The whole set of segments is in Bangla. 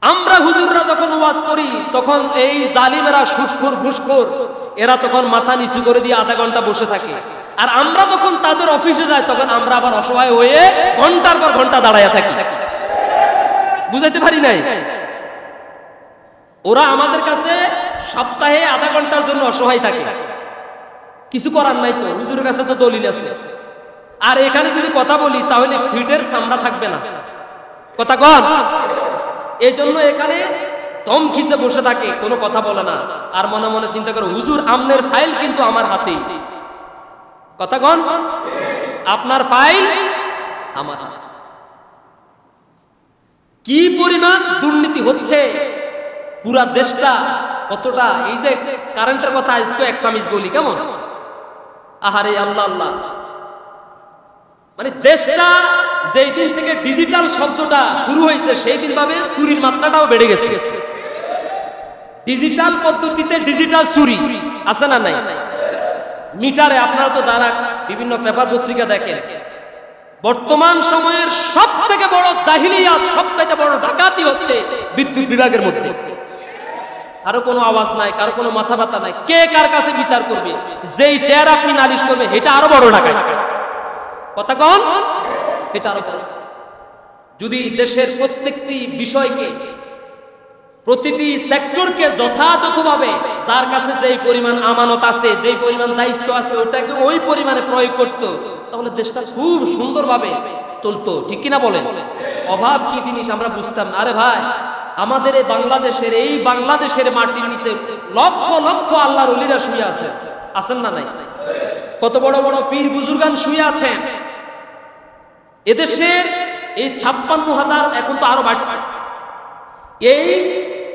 আমরা হুজুররা যখন ওয়াজ করি তখন এই জালিমেরা সুদখোর ঘুষখোর এরা তখন মাথা নিচু করে দিয়ে আধা ঘন্টা বসে থাকে, আর আমরা যখন তাদের অফিসে যাই তখন আমরা আবার অসহায় হয়ে ঘন্টার পর ঘন্টা দাঁড়ায় থাকি। বুঝাইতে পারি নাই? ওরা আমাদের কাছে সপ্তাহে আধা ঘন্টার জন্য অসহায় থাকে, কিছু করার নাই, তো হুজুরের কাছে তো দলিল আছে। আর এখানে যদি কথা বলি তাহলে ফিটের চামড়া থাকবে না, কথা কন। এই জন্য এখানে দম খিচে বসে থাকে, কোনো কথা বলে না, আর মনে মনে চিন্তা করে হুজুর আমনের ফাইল কিন্তু আমার হাতে, কথা কন, আপনার ফাইল আমার হাতে। কি পরিমাণ দুর্নীতি হচ্ছে পুরা দেশটা, কতটা, এই যে কারেন্টের কথা আজকে এক চামিচ বলি, কেমন আহারে আল্লাহ আল্লাহ, মানে দেশটা যেই দিন থেকে ডিজিটাল শব্দটা শুরু হয়েছে সেই দিন ভাবে চুরির মাত্রাটাও বেড়ে গেছে। ডিজিটাল পদ্ধতিতে ডিজিটাল চুরি আছে না নাই? মিটারে আপনারা তো জানা, বিভিন্ন পেপার পত্রিকা দেখেন, বর্তমান সময়ের সব থেকে বড় জাহিলিয়াত, সব থেকে বড় ডাকাতি হচ্ছে বিদ্যুৎ বিভাগের মধ্যে। কারো কোনো আওয়াজ নাই, কারো কোনো মাথা ব্যথা নাই, কে কার কাছে বিচার করবে? যেই চেয়ার আপনি নালিশ করবে এটা আরো বড় ডাকাতি, কথা কন, এটা আরো বড়। যদি দেশের প্রত্যেকটি বিষয়কে, প্রতিটি সেক্টরকে যথাযথভাবে যার কাছে যেই পরিমাণ আমানত আছে, যেই পরিমাণ দায়িত্ব আছে, ওটাকে ওই পরিমাণে প্রয়োগ করত, তাহলে দেশটা খুব সুন্দরভাবে চলতো, ঠিক কিনা বলেন? অভাব কি জিনিস আমরা বুঝতাম না। আরে ভাই, আমাদের এই বাংলাদেশের মাটির নিচে লক্ষ লক্ষ আল্লাহর ওলিরা শুয়ে আছে, আছেন না নাই? কত বড় বড় পীর বুজুর্গান শুয়ে আছেন। এদেশের এই 56,000, এখন তো আরো বাড়ছে, এই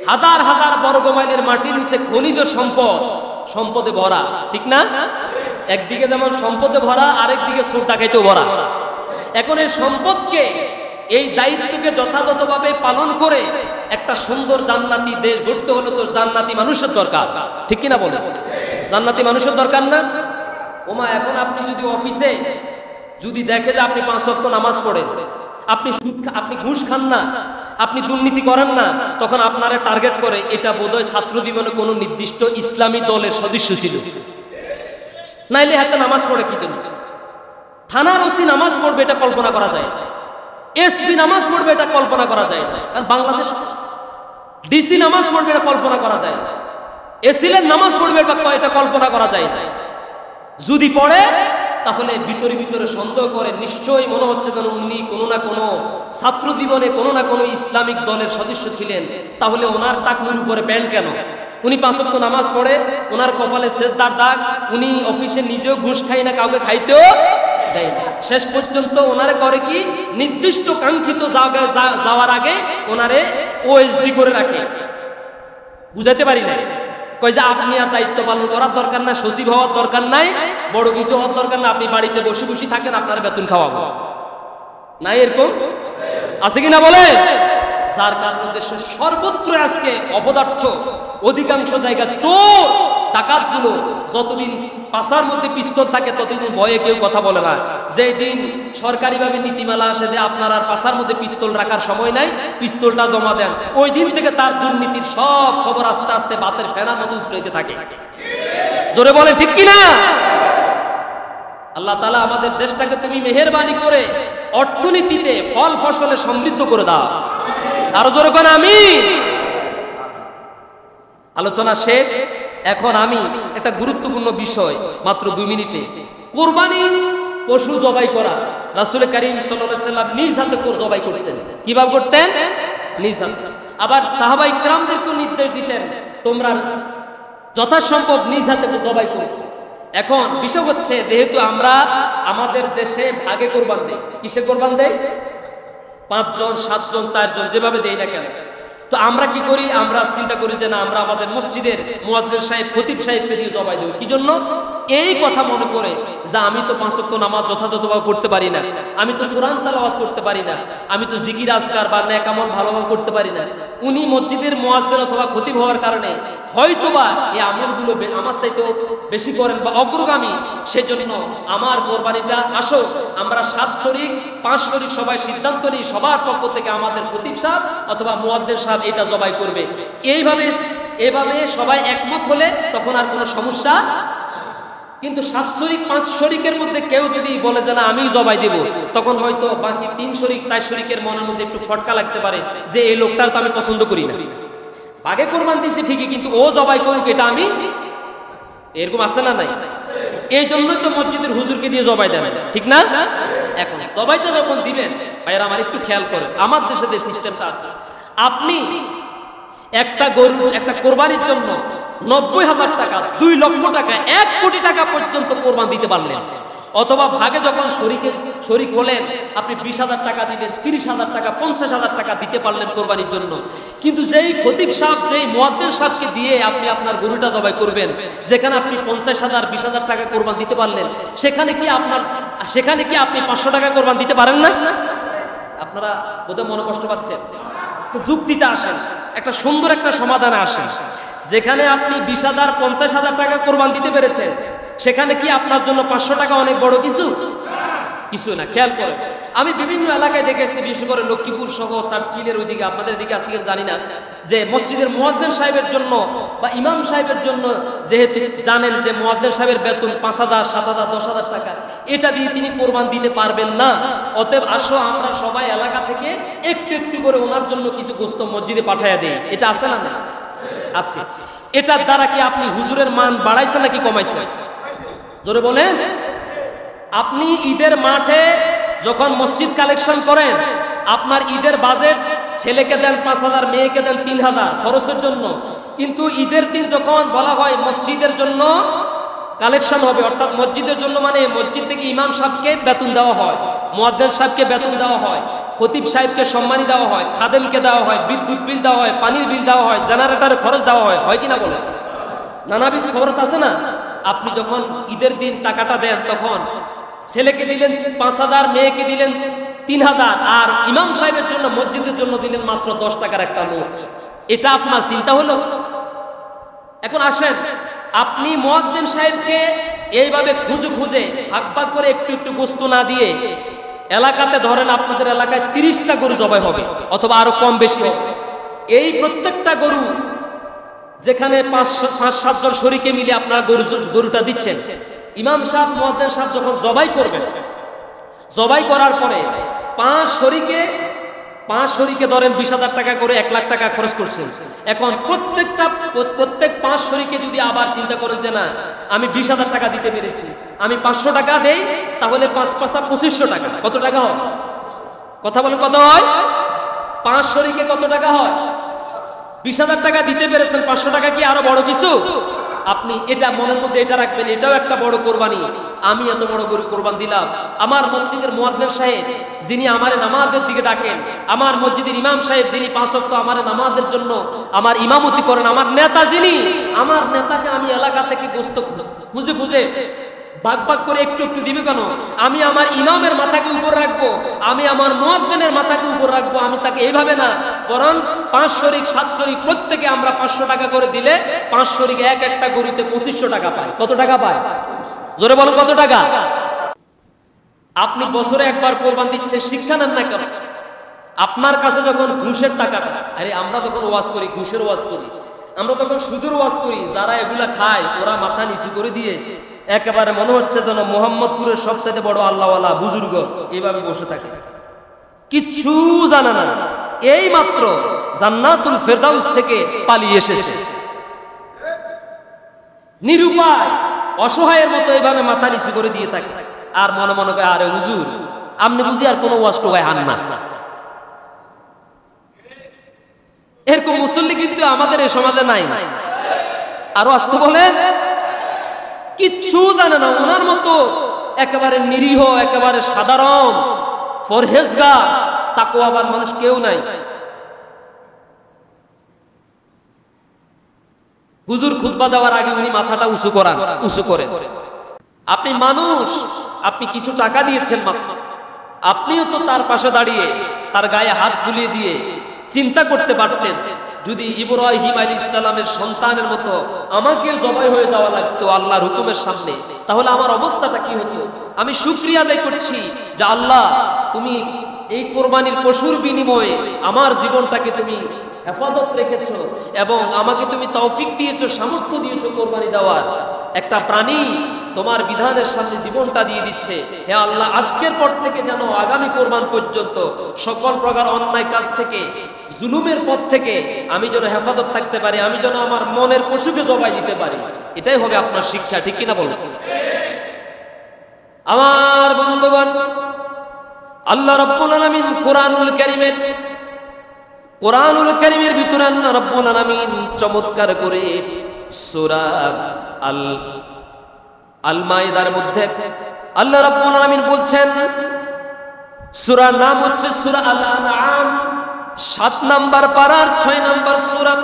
হাজার হাজার বর্গ মাইলের মাটির নিচে খনিজ সম্পদে ভরা, ঠিক না? একদিকে যেমন সম্পদে ভরা, আরেকদিকে চোর ডাকাইতেও ভরা। এখন এই সম্পদকে, এই দায়িত্বকে যথাযথভাবে পালন করে একটা সুন্দর জান্নাতি দেশ গড়তে হলে তো জান্নাতি মানুষের দরকার, ঠিক কিনা বলে? জান্নাতি মানুষের দরকার না? ওমা, এখন আপনি যদি অফিসে যদি দেখে যে আপনি 5 ওয়াক্ত নামাজ পড়েন, আপনি ঘুষ খান না, আপনি দুর্নীতি করেন না, তখন আপনারা টার্গেট করে এটা বোধহয় ছাত্র জীবনে কোনো নির্দিষ্ট ইসলামী দলের সদস্য ছিল, নাইলে হাতে নামাজ পড়ে কি জন্য? থানার ওসি নামাজ পড়বে এটা কল্পনা করা যায়, এসপি নামাজ পড়বে এটা কল্পনা করা যায় না, আর বাংলাদেশ ডিসি নামাজ পড়বে এটা কল্পনা করা যায় না, এসিলের নামাজ পড়বে এটা কল্পনা করা যায় না। যদি পড়ে তাহলে ভিতরে ভিতরে সন্দেহ করে, নিশ্চয়ই মনে হচ্ছে যেন উনি কোনো না কোনো ছাত্র জীবনে কোনো না কোনো ইসলামিক দলের সদস্য ছিলেন, তাহলে ওনার টাকনুর উপরে প্যান্ট কেন? উনি 5 ওয়াক্ত নামাজ পড়ে, ওনার কপালে সেজদার দাগ, উনি অফিসে নিজেও ঘুষ খায় না, কাউকে খাইতেও দেয় না। শেষ পর্যন্ত ওনারে করে কি, নির্দিষ্ট কাঙ্ক্ষিত জায়গায় যাওয়ার আগে ওনারে ওএসডি করে রাখে। বুঝাতে পারি না? কই যে আপনি আর দায়িত্ব পালন করার দরকার নাই, সচিব হওয়ার দরকার নাই, বড় কিছু হওয়ার দরকার না, আপনি বাড়িতে বসে বসে থাকেন, আপনার বেতন খাওয়াবো না, এরকম আছে কিনা বলে? যার কারণে দেশের সর্বত্র আজকে অপদার্থ, অধিকাংশ জায়গা চোর ডাকাত গুলো, যতদিন পাশার মধ্যে পিস্তল থাকে ততদিন ভয়ে কেউ কথা বলে না। যেদিন সরকারিভাবে নীতিমালা আসে যে আপনার আর পাশার মধ্যে পিস্তল রাখার সময় নাই, পিস্তলটা জমা দেন, ওই দিন থেকে তার দুর্নীতির সব খবর আস্তে আস্তে বাতের ফেনার মধ্যে উতরাইতে থাকে। জোরে বলেন ঠিক কিনা? আল্লাহ তাআলা আমাদের দেশটাকে তুমি মেহেরবানি করে অর্থনীতিতে ফল ফসলে সমৃদ্ধ করে দাও, আরো জোরে বলেন আমিন। আলোচনা শেষ। এখন আমি একটা গুরুত্বপূর্ণ বিষয়, মাত্র 2 মিনিটে, কুরবানি পশু জবাই করা। রাসূল করিম সাল্লাল্লাহু আলাইহি ওয়াসাল্লাম নিজ হাতে জবাই করতেন। কিভাবে করতেন? নিজ হাতে। আবার সাহাবাই কিরামদেরকে নির্দেশ দিতেন, তোমরা যথাসম্ভব নিজ হাতে জবাই করো। এখন বিষয় হচ্ছে, যেহেতু আমরা আমাদের দেশে ভাগে কোরবান দেই, কিসে কোরবান দেই? 5 জন 7 জন 4 জন যেভাবে দেই না কেন, তো আমরা কি করি? আমরা চিন্তা করি যে না, আমরা আমাদের মসজিদের মুয়াজ্জিন সাহেব, খতিব সাহেবকে দিয়ে জবাই দেব। কি জন্য? এই কথা মনে করে যে আমি তো 5 ওয়াক্ত নামাজ যথাযথভাবে পড়তে পারি না, আমি তো কোরআন তেলাওয়াত করতে পারি না, আমি তো জিকির আজকার বা নেক আমল ভালোভাবে করতে পারি না, উনি মসজিদের মুয়াজ্জিন অথবা খতিব হওয়ার কারণে হয়তোবা এই আমলগুলো আমার চাইতেও বেশি করেন বা অগ্রগামী, সেজন্য আমার কোরবানিটা আসো আমরা 7 শরিক 5 শরিক সবাই সিদ্ধান্ত নিই, সবার পক্ষ থেকে আমাদের খতিব সাহেব অথবা মুয়াজ্জিন সাহেব এটা জবাই করবে। এইভাবে সবাই একমত হলে তখন আর কোনো সমস্যা। কিন্তু 7 শরিক 5 শরিকের মধ্যে কেউ যদি বলে যে না আমি জবাই দেব, তখন হয়তো বাকি 3 শরিক 4 শরিকের মনের মধ্যে একটু খটকা লাগতে পারে যে এই লোকটার তো আমি পছন্দ করি না, আগে কোরবান দিয়েছি ঠিকই কিন্তু ও জবাই করুক এটা আমি, এরকম আছে না নাই? এই জন্যই তো মসজিদের হুজুরকে দিয়ে জবাই দেন, ঠিক না? এখন জবাইটা যখন দিবেন ভাইয়েরা আমার একটু খেয়াল করেন, আমার দেশে যে সিস্টেমটা আছে, আপনি একটা গরু একটা কোরবানির জন্য 90,000 টাকা, 2 লক্ষ টাকা, 1 কোটি টাকা পর্যন্ত কোরবান দিতে পারলেন, অথবা ভাগে যখন শরিক হলেন আপনি 20,000 টাকা দিলেন, 30,000 টাকা, 50,000 টাকা দিতে পারলেন কোরবানির জন্য। কিন্তু যেই খতিব সাহেব যেই মুয়াজ্জিন সাহেবকে দিয়ে আপনি আপনার গরুটা জবাই করবেন, যেখানে আপনি 50,000 20,000 টাকা কোরবান দিতে পারলেন, সেখানে কি আপনি 500 টাকা কোরবান দিতে পারেন না? আপনারা বোধহয় মনে কষ্ট পাচ্ছেন। যুক্তিতে আসেন, একটা সুন্দর একটা সমাধানে আসেন। যেখানে আপনি 20,000 50,000 টাকা কোরবান দিতে পেরেছেন, সেখানে কি আপনার জন্য 500 টাকা অনেক বড় কিছু? কিছু না। খেয়াল করেন, আমি বিভিন্ন এলাকায় দেখেছি, বিশেষ করে লক্ষ্মীপুর সহ চাটকিলের ওইদিকে, আপনাদের দিকে আছে কিনা জানি না, যে মসজিদের মুয়াজ্জিন সাহেবের জন্য বা ইমাম সাহেবের জন্য, যেহেতু জানেন যে মুয়াজ্জিন সাহেবের বেতন 5,000 7,000 10,000 টাকা, এটা দিয়ে তিনি কোরবান দিতে পারবেন না। অতএব আসো আমরা সবাই এলাকা থেকে একটু একটু করে ওনার জন্য কিছু গোস্ত মসজিদে পাঠাইয়া দেই। এটা আছে না? আছে। এটার দ্বারা কি আপনি হুজুরের মান বাড়াইছেন নাকি কমাইছেন? জোরে বলেন। আপনি ঈদের মাঠে যখন মসজিদ কালেকশন করেন, আপনার ঈদের বাজেট ছেলেকে দেন 5,000, মেয়েকে দেন 3,000 খরচের জন্য, কিন্তু ঈদের দিন যখন বলা হয় মসজিদের জন্য কালেকশন হবে, অর্থাৎ মসজিদের জন্য মানে মসজিদ থেকে ইমাম সাহেবকে বেতন দেওয়া হয়, মুয়াজ্জিন সাহেবকে বেতন দেওয়া হয়, খতিব সাহেবকে সম্মানী দেওয়া হয়, খাদেমকে দেওয়া হয়, বিদ্যুৎ বিল দেওয়া হয়, পানির বিল দেওয়া হয়, জেনারেটরের খরচ দেওয়া হয়, হয় কিনা বলে? নানাবিধ খরচ আছে না? আপনি যখন ঈদের দিন টাকাটা দেন, তখন ছেলেকে দিলেন 5,000, মেয়েকে দিলেন 3,000, আর ইমাম সাহেবের জন্য মসজিদের জন্য দিলেন মাত্র 10 টাকার একটা নোট। এটা আপনার চিন্তা হলো? এখন আসেন, আপনি মুয়াজ্জিন সাহেবকে এইভাবে খুঁজে ভাগ ভাগ করে একটু একটু গোস্ত না দিয়ে, এলাকাতে ধরেন আপনাদের এলাকায় 30টা গরু জবাই হবে অথবা আরো কম বেশি হবে, এই প্রত্যেকটা গরু যেখানে 5-7 জন শরিকে মিলে আপনারা গরুটা দিচ্ছেন, ইমাম সাহেব মুয়াজ্জিন সাহেব যখন জবাই করবেন, জবাই করার পরে 5 শরিকে ধরেন 20,000 টাকা করে 1 লাখ টাকা খরচ করছেন। এখন প্রত্যেক 5 শরিকে যদি আবার চিন্তা করেন যে না আমি 20,000 টাকা দিতে পেরেছি, আমি 500 টাকা দেই, তাহলে 5-5 2500 টাকা। কত টাকা হয়? কথা বলেন, কত হয়? 5 শরিকে কত টাকা হয়? 20,000 টাকা দিতে পেরেছেন, 500 টাকা কি আরো বড় কিছু? আপনি এটা মনের মধ্যে এটা রাখবেন, এটাও একটা বড় কোরবানি। আমি এত বড় গরু কোরবান দিলাম, আমার মসজিদের মুয়াজ্জিন সাহেব যিনি আমারে নামাজের দিকে ডাকেন, আমার মসজিদের ইমাম সাহেব যিনি 5 ওয়াক্ত আমার নামাজের জন্য আমার ইমামতি করেন, আমার নেতা যিনি, আমার নেতাকে আমি এলাকা থেকে গোস্ত খুঁজে ভাগ ভাগ করে একটু একটু দিবে কেন? আমি আমার ইমামের মাথাকে উপর রাখবো, আমি আমার মুয়াজ্জিনের মাথাকে উপর রাখবো। আমি তাকে এইভাবে না, বরং 5 শরিক 7 শরিক প্রত্যেকে আমরা 500 টাকা করে দিলে 5 শরিক একটা গরুতে 2500 টাকা পায়। কত টাকা পায়? জোরে বলো, কত টাকা? আপনি বছরে একবার কোরবান দিচ্ছেন, শিক্ষা নেন না কেন? আপনার কাছে যখন ঘুষের টাকাটা, আরে আমরা তখন ওয়াজ করি, ঘুষের ওয়াজ করি, আমরা তখন সুদের ওয়াজ করি, যারা এগুলা খায় ওরা মাথা নিচু করে দিয়ে একেবারে মনে হচ্ছে যেন মোহাম্মদপুরের সবচেয়ে বড় আল্লাহওয়ালা বুজুর্গ এইভাবে বসে থাকে, কিচ্ছু জানে না, এই মাত্র জান্নাতুল ফেরদাউস থেকে পালিয়ে এসেছে, নিরুপায় অসহায়ের মতো এইভাবে মাথা নিচু করে দিয়ে থাকে, আর মনে মনে করে আরে হুজুর আপনি বুঝি আর কোনো ওয়াজ টোকায় আন না। এরকম মুসল্লি কিন্তু আমাদের এই সমাজে নাই। আরো আসতে বলেন, কিচ্ছু জানে না, ওনার মতো একেবারে নিরীহ, একেবারে সাধারণ পরহেজগার তাকওয়াবান মানুষ কেউ নাই। হুজুর খুতবা দেওয়ার আগে উনি মাথাটা উঁচু করেন, আপনি মানুষ, আপনি কিছু টাকা দিয়েছেন মাত্র, আপনিও তো তার পাশে দাঁড়িয়ে তার গায়ে হাত বুলিয়ে দিয়ে চিন্তা করতে পারতেন, যদি ইব্রাহিম আলাইহিস সালামের সন্তানের মতো আমাকে জবাই হয়ে যাওয়া লাগতো আল্লাহর হুকুমের সামনে, তাহলে আমার অবস্থাটা কি হতো? আমি শুকরিয়া আদায় করছি যে আল্লাহ, তুমি এই কোরবানির পশুর বিনিময়ে আমার জীবনটাকে তুমি হেফাজত রেখেছো এবং আমাকে তুমি তৌফিক দিয়েছো, সামর্থ্য দিয়েছো কোরবানি দেওয়ার। একটা প্রাণী তোমার বিধানের সামনে জীবনটা দিয়ে দিচ্ছে, হে আল্লাহ, আজকের পর থেকে যেন আগামী কোরবান পর্যন্ত সকল প্রকার অন্যায় কাজ থেকে, জুলুমের পথ থেকে আমি যেন হেফাজত থাকতে পারি, আমি যেন আমার মনের পশুকে জবাই দিতে পারি। এটাই হবে আপনার শিক্ষা, ঠিক কিনা বলেন? আমার বন্ধুগণ, আল্লাহ রাব্বুল আলামিন কোরআনুল কারীমের ভিতরে আল্লাহ রাব্বুল আলামিন চমৎকার করে সূরা আল মাইদার মধ্যে আল্লাহ রাব্বুল আলামিন বলছেন, সূরার নাম হচ্ছে সূরা আল আনআম, 7 নাম্বার পারার 6 নাম্বার সূরা।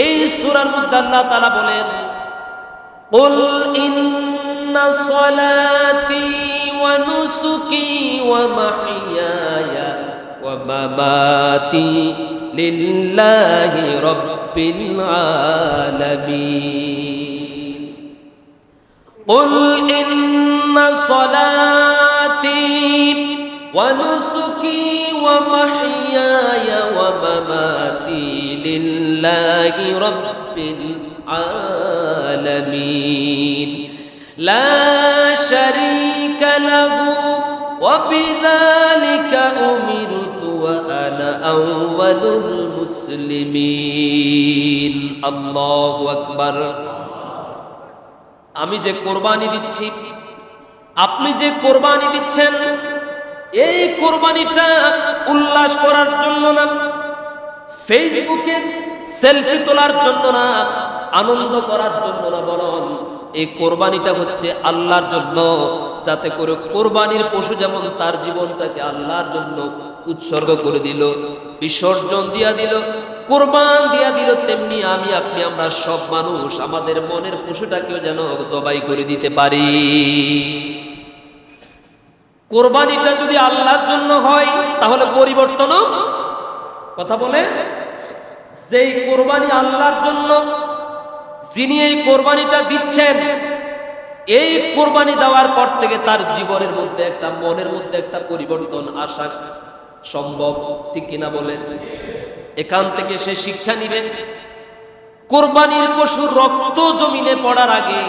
এই সূরার মধ্যে আল্লাহ তাআলা বলেন, কুল ইন্না সলাতি ওয়া নুসুকি ওয়া মাহইয়ায়া ওয়া মামাতি লিল্লাহি রাব্বিল আলামিন। কুল ইন্না সলাতি ওয়া নুসুকি ওয়া মাহইয়ায়া ওয়া মামাতি লিল্লাহি রাব্বিল আলামিন লা শারীকা লাহু ওয়া বিযালিকা উমিরতু ওয়া আনা আউয়ালুল মুসলিমিন। আল্লাহু আকবার। আমি যে কোরবানি দিচ্ছি, আপনি যে কোরবানি দিচ্ছেন, এই কোরবানিটা উল্লাস করার জন্য না, ফেসবুকে সেলফি তোলার জন্য না, আনন্দ করার জন্য না, বরং এই কোরবানিটা হচ্ছে আল্লাহর জন্য, যাতে করে কোরবানির পশু যেমন তার জীবনটাকে আল্লাহর জন্য উৎসর্গ করে দিল, বিসর্জন দিয়া দিল, কোরবান দিয়া দিল, তেমনি আমি আপনি আমরা সব মানুষ আমাদের মনের পশুটাকেও যেন জবাই করে দিতে পারি। কোরবানিটা যদি আল্লাহর জন্য হয় তাহলে পরিবর্তনও, কথা বলে, যেই কোরবানি আল্লাহর জন্য, যিনি এই কোরবানিটা দিচ্ছেন, এই কোরবানি দেওয়ার পর থেকে তার জীবনের মধ্যে একটা, মনের মধ্যে একটা পরিবর্তন আসা সম্ভব, ঠিক কিনা বলেন? এখান থেকে সে শিক্ষা নিবেন, কোরবানির পশুর রক্ত জমিনে পড়ার আগে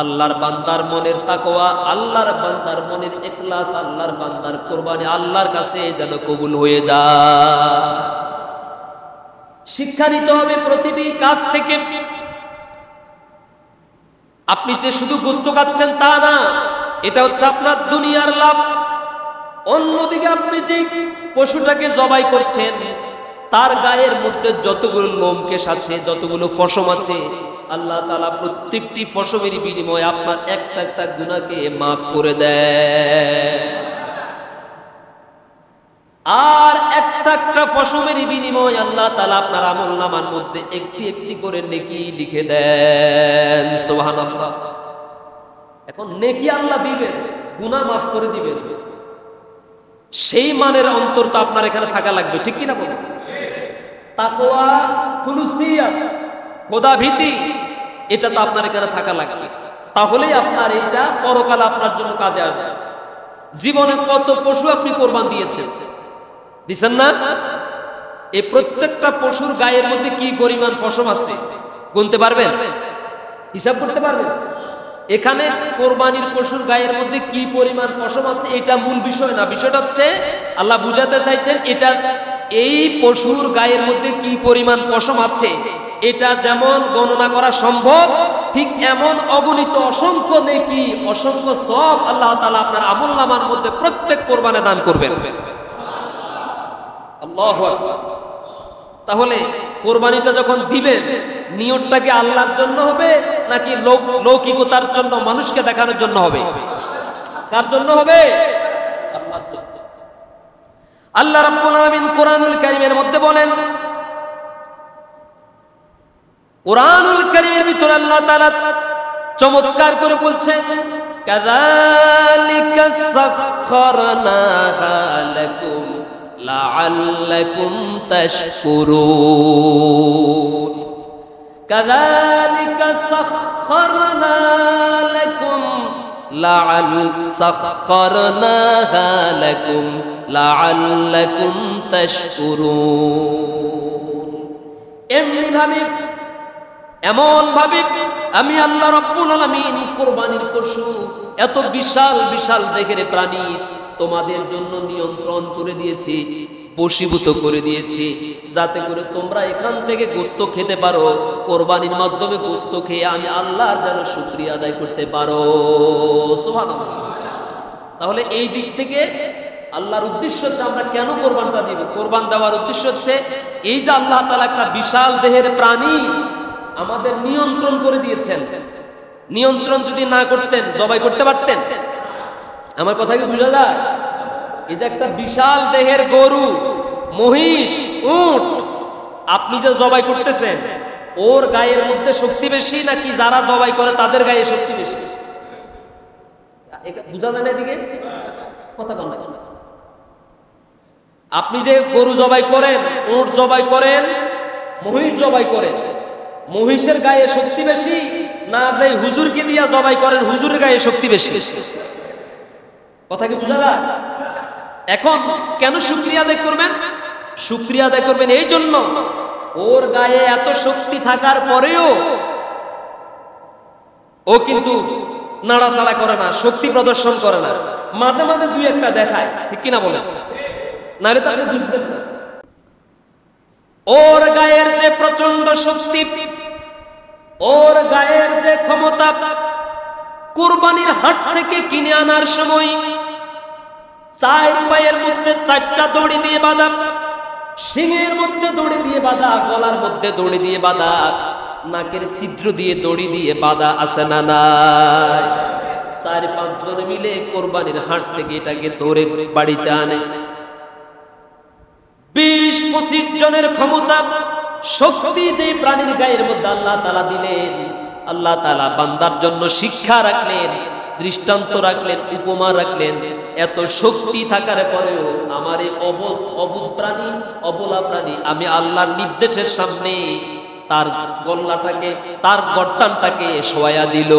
আল্লাহর বান্দার মনের তাকওয়া, আল্লাহর বান্দার মনের ইখলাস, আল্লাহর বান্দার কোরবানি আল্লাহর কাছে যেন কবুল হয়ে যায়। শিক্ষা নিতে হবে প্রতিটি কাজ থেকে। আপনি যে শুধু গোশত খাচ্ছেন তা না, এটা হচ্ছে আপনার দুনিয়ার লাভ। অন্যদিকে আপনি যে পশুটাকে জবাই করছেন, তার গায়ের মধ্যে যতগুলো লোমকেশ আছে, যতগুলো ফসম আছে, আল্লাহ তাআলা প্রত্যেকটি ফসমের বিনিময়ে আপনার একটা একটা গুনাহকে মাফ করে দেয়। আর একটা একটা ফসমের বিনিময়ে আল্লাহ তাআলা আপনার আমলনামার মধ্যে একটি একটি করে নেকি লিখে দেন। সুবহানাল্লাহ। এখন নেকি আল্লাহ দিবেন, গুনাহ মাফ করে দিবেন, সেই মানের অন্তর তো আপনার এখানে থাকা লাগবে, ঠিক কিনা বলেন? তাকওয়া, খুলুসিয়াত, খোদা ভীতি, এটা তো আপনার এখানে থাকা লাগবে, তাহলেই আপনার এইটা পরকালে আপনার জন্য কাজে আসবে। জীবনে কত পশু আপনি কোরবান দিয়েছেন, দিচ্ছেন না? এই প্রত্যেকটা পশুর গায়ের মধ্যে কি পরিমাণ পশম আছে গুনতে পারবেন? হিসাব করতে পারবেন? এখানে কোরবানির পশুর গায়ের মধ্যে কি পরিমাণ পশম আছে এটা মূল বিষয় না। বিষয়টা হচ্ছে আল্লাহ বুঝাতে চাইছেন, এটা এই পশুর গায়ের মধ্যে কি পরিমাণ পশম আছে এটা যেমন গণনা করা সম্ভব, ঠিক এমন অগণিত অসংখ্য নেকি, অসংখ্য সওয়াব আল্লাহ তাআলা আপনার আমলনামার মধ্যে প্রত্যেক কোরবানে দান করবেন। আল্লাহু আকবার। তাহলে কোরবানিটা যখন দিবেন, নিয়তটা কি আল্লাহর জন্য হবে নাকি লৌকিকতার জন্য, মানুষকে দেখানোর জন্য হবে? কার জন্য হবে? আল্লাহর জন্য। আল্লাহ রাব্বুল আলামিন কোরআনুল কারীমের মধ্যে বলেন, কোরআনুল কারীমের ভিতরে আল্লাহ তাআলা চমৎকার করে বলছেন কাযালিকা সাখখারনাহা লাকুম লাআল্লাকুম তাশকুরুন কাযালিকা সাখখারনা লাকুম সাখখারনাহা লাকুম লাআল্লাকুম তাশকুরুন। এমনি ভাবে এমন ভাবে আমি আল্লাহ রাব্বুল আলামিন কুরবানির পশু এত বিশাল বিশাল দেহের প্রাণী তোমাদের জন্য নিয়ন্ত্রণ করে দিয়েছি, বশীভূত করে দিয়েছি, যাতে করে তোমরা এখান থেকে গোশত খেতে পারো, কোরবানির মাধ্যমে গোশত খেয়ে আমি আল্লাহর যেন শুকরিয়া আদায় করতে পারো। সুবহানাল্লাহ। তাহলে এই দিক থেকে আল্লাহর উদ্দেশ্য হচ্ছে আমরা কেন কোরবানটা দিব? কোরবান দেওয়ার উদ্দেশ্য হচ্ছে এই যে আল্লাহ তাআলা একটা বিশাল দেহের প্রাণী আমাদের নিয়ন্ত্রণ করে দিয়েছেন। নিয়ন্ত্রণ যদি না করতেন জবাই করতে পারতেন? আমার কথা কি বুঝা যায়? এটা একটা বিশাল দেহের গরু, মহিষ, উট, আপনি যে জবাই করতেছেন ওর গায়ের মধ্যে শক্তি বেশি নাকি যারা জবাই করে তাদের গায়ে শক্তি বেশি? বুঝা যায় না? এদিকে কথা বল না। আপনি যে গরু জবাই করেন, উট জবাই করেন, মহিষ জবাই করেন, মহিষের গায়ে শক্তি বেশি না আপনি হুজুরকে দিয়া জবাই করেন হুজুরের গায়ে শক্তি বেশি? কথা কি বুঝা যায়? এখন কেন শুকরিয়া আদায় করবেন? শুকরিয়া আদায় করবেন এই জন্য ওর গায়ে এত শক্তি থাকার পরেও ও কিন্তু নাড়াচাড়া করে না, শক্তি প্রদর্শন করে না, মাঝে মাঝে দুই একটা দেখায়, ঠিক কিনা বলে? নারে তাহলে বুঝবেন না। ওর গায়ের যে প্রচন্ড শক্তি, ওর গায়ের যে ক্ষমতা, কুরবানির হাট থেকে কিনে আনার সময় চার পায়ের মধ্যে চারটা দড়ি দিয়ে বাঁধা, শিঙের মধ্যে দড়ি দিয়ে বাঁধা, গলার মধ্যে দড়ি দিয়ে বাঁধা, নাকের ছিদ্র দিয়ে দড়ি দিয়ে বাঁধা আছে না নাই? 4-5 জন মিলে কোরবানির হাট থেকে এটাকে ধরে বাড়িতে আনে। 20-25 জনের ক্ষমতা শক্তি যে প্রাণীর গায়ের মধ্যে আল্লাহ তাআলা দিলেন, আল্লাহ তাআলা বান্দার জন্য শিক্ষা রাখলেন, দৃষ্টান্ত রাখলেন, উপমা রাখলেন। এত শক্তি থাকার পরেও আমার এই অবুঝ প্রাণী, অবলা প্রাণী আমি আল্লাহর নির্দেশের সামনে তার গল্লাটাকে, তার গর্দানটাকে শোয়া দিল।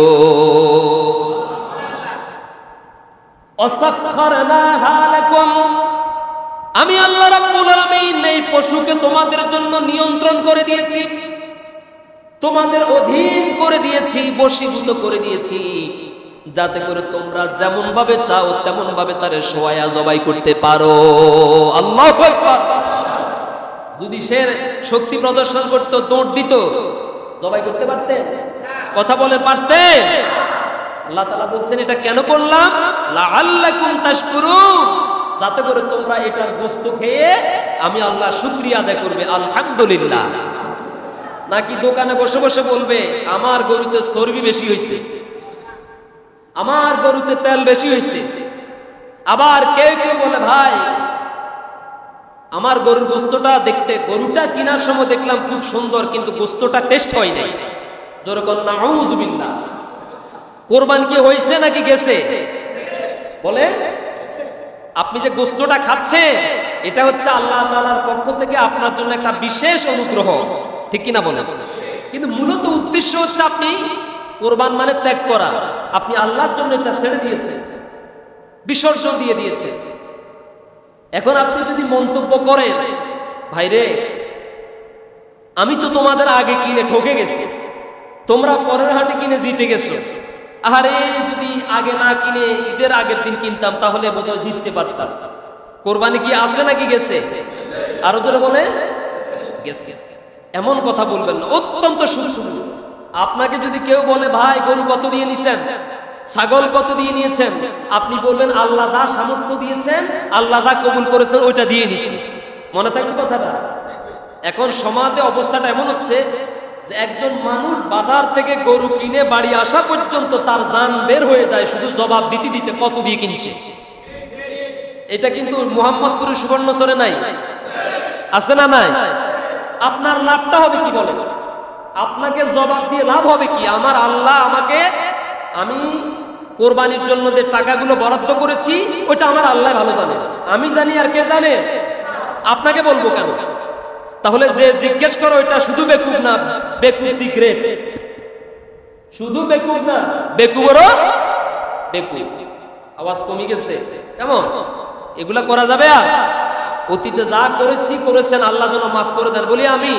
অসাখখারনাহা লাকুম, আমি আল্লাহ রাব্বুল আলামিন এই পশুকে তোমাদের জন্য নিয়ন্ত্রণ করে দিয়েছি, তোমাদের অধীন করে দিয়েছি, বশীভূত করে দিয়েছি, যাতে করে তোমরা যেমন ভাবে চাও তেমন ভাবে তারে শোয়া জবাই করতে পারো। আল্লাহু আকবার। যদি সে শক্তি প্রদর্শন করত, দৌড় দিত, জবাই করতে পারতেন? কথা বলে পারতেন? আল্লাহ তাআলা বলছেন এটা কেন করলাম? লাআল্লাকুম তাশকুরুন, যাতে করে তোমরা এটার গোশত খেয়ে আমি আল্লাহ শুকরিয়া আদায় করবে, আলহামদুলিল্লাহ। নাকি দোকানে বসে বসে বলবে আমার গরুতে চর্বি বেশি হয়েছে, আমার গরুতে তেল বেশি হয়েছে। আবার কেউ কেউ বলে ভাই আমার গরুর গোশতটা দেখতে, গরুটা কেনার সময় দেখলাম খুব সুন্দর কিন্তু গোশতটা টেস্ট হয় নাই। যেরকম নাউযুবিল্লাহ। কোরবান কি হয়েছে নাকি গেছে? বলে আপনি যে গোশতটা খাচ্ছেন এটা হচ্ছে আল্লাহ তাআলার পক্ষ থেকে আপনার জন্য একটা বিশেষ অনুগ্রহ, ঠিক কিনা বলে? কিন্তু মূলত উদ্দেশ্য হচ্ছে আপনি কোরবান মানে ত্যাগ করা, আপনি আল্লাহর জন্য এটা ছেড়ে দিয়েছেন, বিসর্জন দিয়ে দিয়েছেন। এখন আপনি যদি মন্তব্য করেন ভাইরে আমি তো তোমাদের আগে কিনে ঠকে গেছি, তোমরা পরের হাটে কিনে জিতে গেছো, আরে যদি আগে না কিনে ঈদের আগের দিন কিনতাম তাহলে বোধহয় জিততে পারতাম। কোরবানি কি আছে নাকি গেছে? আরো ধরে বলে গেছে। এমন কথা বলবেন না, অত্যন্ত সুন্দর। আপনাকে যদি কেউ বলে ভাই গরু কত দিয়ে নিছেন, ছাগল কত দিয়ে নিয়েছেন, আপনি বলবেন আল্লাহ যা সামর্থ্য দিয়েছেন, আল্লাহ যা কবুল করেছেন ওইটা দিয়ে নিছি। মনে থাকবে কথাটা? এখন সমাজে অবস্থাটা এমন হচ্ছে যে একজন মানুষ বাজার থেকে গরু কিনে বাড়ি আসা পর্যন্ত তার জান বের হয়ে যায় শুধু জবাব দিতে দিতে কত দিয়ে কিনছে। এটা কিন্তু মুহাম্মদপুরের সুবর্ণচরে নাই, আছে না নাই? আপনার লাভটা হবে কি বলে? আপনাকে জবাব দিয়ে লাভ হবে কি? আমার আল্লাহ আমাকে আমি কোরবানির জন্য যে টাকাগুলো বরাদ্দ করেছি ওইটা আমার আল্লাহ ভালো জানে, আমি জানি আর কে জানে? আপনাকে বলবো কেন? তাহলে যে জিজ্ঞেস করো ওইটা শুধু বেকুব না, বেকুব দি গ্রেট, শুধু বেকুব না, বেকুবেরও বেকুব। আওয়াজ কমে গেছে কেমন? এগুলা করা যাবে? আর অতীতে যা করেছি করেছেন আল্লাহ যেন মাফ করে দেন বলি আমি।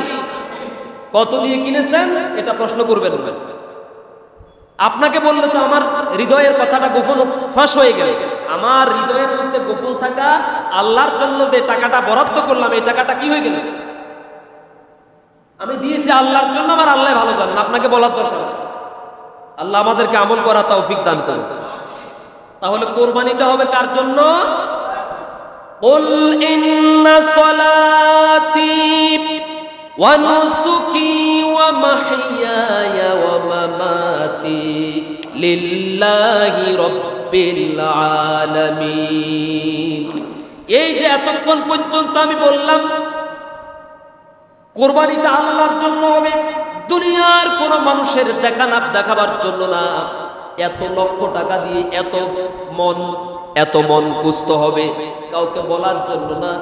কত দিয়ে কিনেছেন এটা প্রশ্ন করবেন। আপনাকে বললে তো আমার হৃদয়ের কথাটা গোপন ফাঁস হয়ে গেল। আমার হৃদয়ের মধ্যে গোপন থাকা আল্লাহর জন্য যে টাকাটা বরাদ্দ করলাম এই টাকাটা কি হয়ে গেল? আমি দিয়েছি আল্লাহর জন্য, আমার আল্লাহ ভালো জানেন, আপনাকে বলার দরকার নেই। আল্লাহ আমাদেরকে আমল করা তৌফিক দান করুন। তাহলে কোরবানিটা হবে কার জন্য? কুল ইন্না সলাতি ওয়া নুসুকি ওয়া মাহইয়ায়া ওয়া মামাতি লিল্লাহি রাব্বিল আলামিন। এই যে এতক্ষণ পর্যন্ত আমি বললাম কোরবানিটা আল্লাহর জন্য হবে, দুনিয়ার কোন মানুষের দেখাবার জন্য না। এত লক্ষ টাকা দিয়ে এত মন কুস্ত হবে কাউকে বলার জন্য না।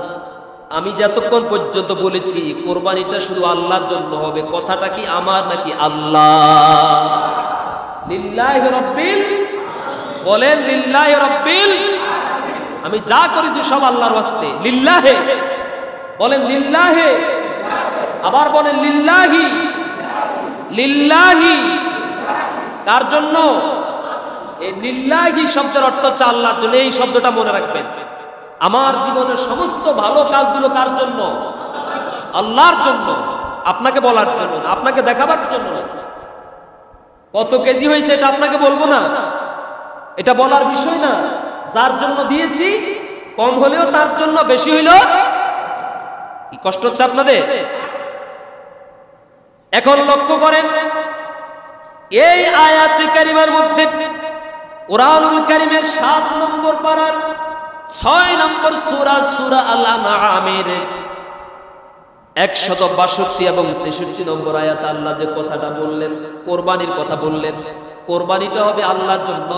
আমি যতক্ষণ পর্যন্ত বলেছি কোরবানিটা শুধু আল্লাহর জন্য হবে, কথাটা কি আমার নাকি আল্লাহ? লিল্লাহি রাব্বিল, বলেন লিল্লাহি রাব্বিল। আমি যা করেছি সব আল্লাহর ওয়াস্তে, লিল্লাহি, বলেন লিল্লাহি, আবার বলেন লিল্লাহি। লিল্লাহি কার জন্য? এই লিল্লাহি শব্দের অর্থ হচ্ছে আল্লাহর জন্য। এই শব্দটা মনে রাখবেন। আমার জীবনের সমস্ত ভালো কাজগুলো কার জন্য? আল্লাহর জন্য, আপনাকে বলার জন্য, আপনাকে দেখাবার জন্য না। কত কেজি হয়েছে এটা আপনাকে বলবো না, এটা বলার বিষয় না। যার জন্য দিয়েছি কম হলেও তার জন্য, বেশি হইলেও কি কষ্ট হচ্ছে আপনাদের? এখন লক্ষ্য করেন এই আয়াতে কারিমার মধ্যে কুরআনুল কারীমের 7 নম্বর পারার 6 নম্বর সূরা, সূরা আল-আনআমের 162 এবং 63 নম্বর আয়াত আল্লাহ যে কথাটা বললেন, কোরবানির কথা বললেন, কোরবানিটা হবে আল্লাহর জন্য।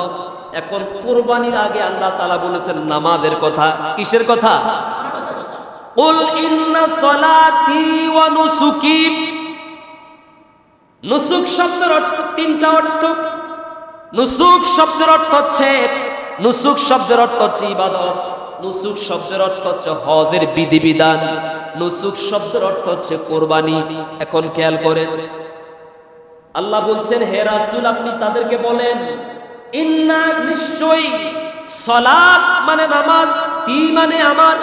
এখন কোরবানির আগে আল্লাহ তাআলা বলেছেন নামাজের কথা। কিসের কথা? কুল ইন্না সলাতি ওয়া নুসুকি। নুসুক শব্দের অর্থ তিনটা অর্থ। নুসুক শব্দের অর্থ হচ্ছে ইবাদত। নুসুক শব্দের অর্থ হচ্ছে হজের বিধিবিধান। নুসুক শব্দের অর্থ হচ্ছে কোরবানি। এখন খেয়াল করেন আল্লাহ বলছেন, হে রাসূল আপনি তাদেরকে বলেন, ইন্না নিশ্চয়ই, সালাত মানে নামাজ, তি মানে আমার,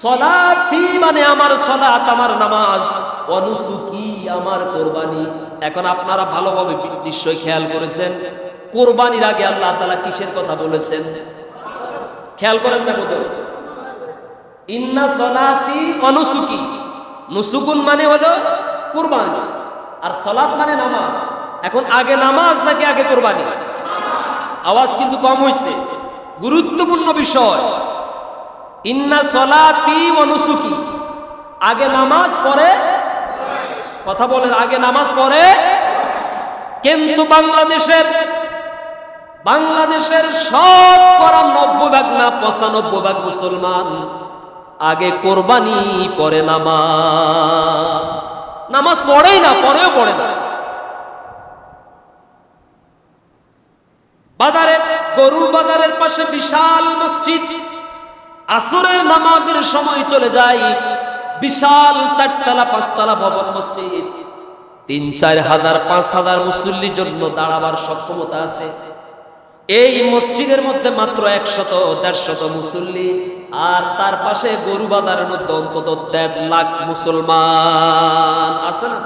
সলাতি মানে আমার সলাত, আমার নামাজ, ওয়া নুসুকি আমার কোরবানি। এখন আপনারা ভালোভাবে নিশ্চয়ই খেয়াল করেছেন কোরবানির আগে আল্লাহ তাআলা কিসের কথা বলেছেন? খেয়াল করেন না বোধ? ইন্না সলাতি ওয়া নুসুকি। নুসুকুন মানে হলো কুরবানি, আর সলাত মানে নামাজ। এখন আগে নামাজ নাকি আগে কোরবানি? আওয়াজ কিন্তু কম হয়েছে, গুরুত্বপূর্ণ বিষয়। ইন্না সলাতি ওয়া নুসুকি, আগে নামাজ পরে, কথা বলেন, আগে নামাজ পরে। কিন্তু বাংলাদেশের শতকরা 90% না 95% মুসলমান আগে কোরবানি পরে নামাজ পড়েই না, পরেও পড়ে না। গরুর বাজারের পাশে বিশাল মসজিদ, আসরের নামাজের সময় চলে যায়, বিশাল 4তলা 5তলা ভবন মসজিদ, 3-4 হাজার 5,000 মুসল্লির জন্য দাঁড়াবার সক্ষমতা আছে। এই মসজিদের মধ্যে মাত্র 100-150 মুসল্লি, আর তার পাশে গরু বাজারের মধ্যে অন্তত 1.5 লাখ মুসলমান আছে না?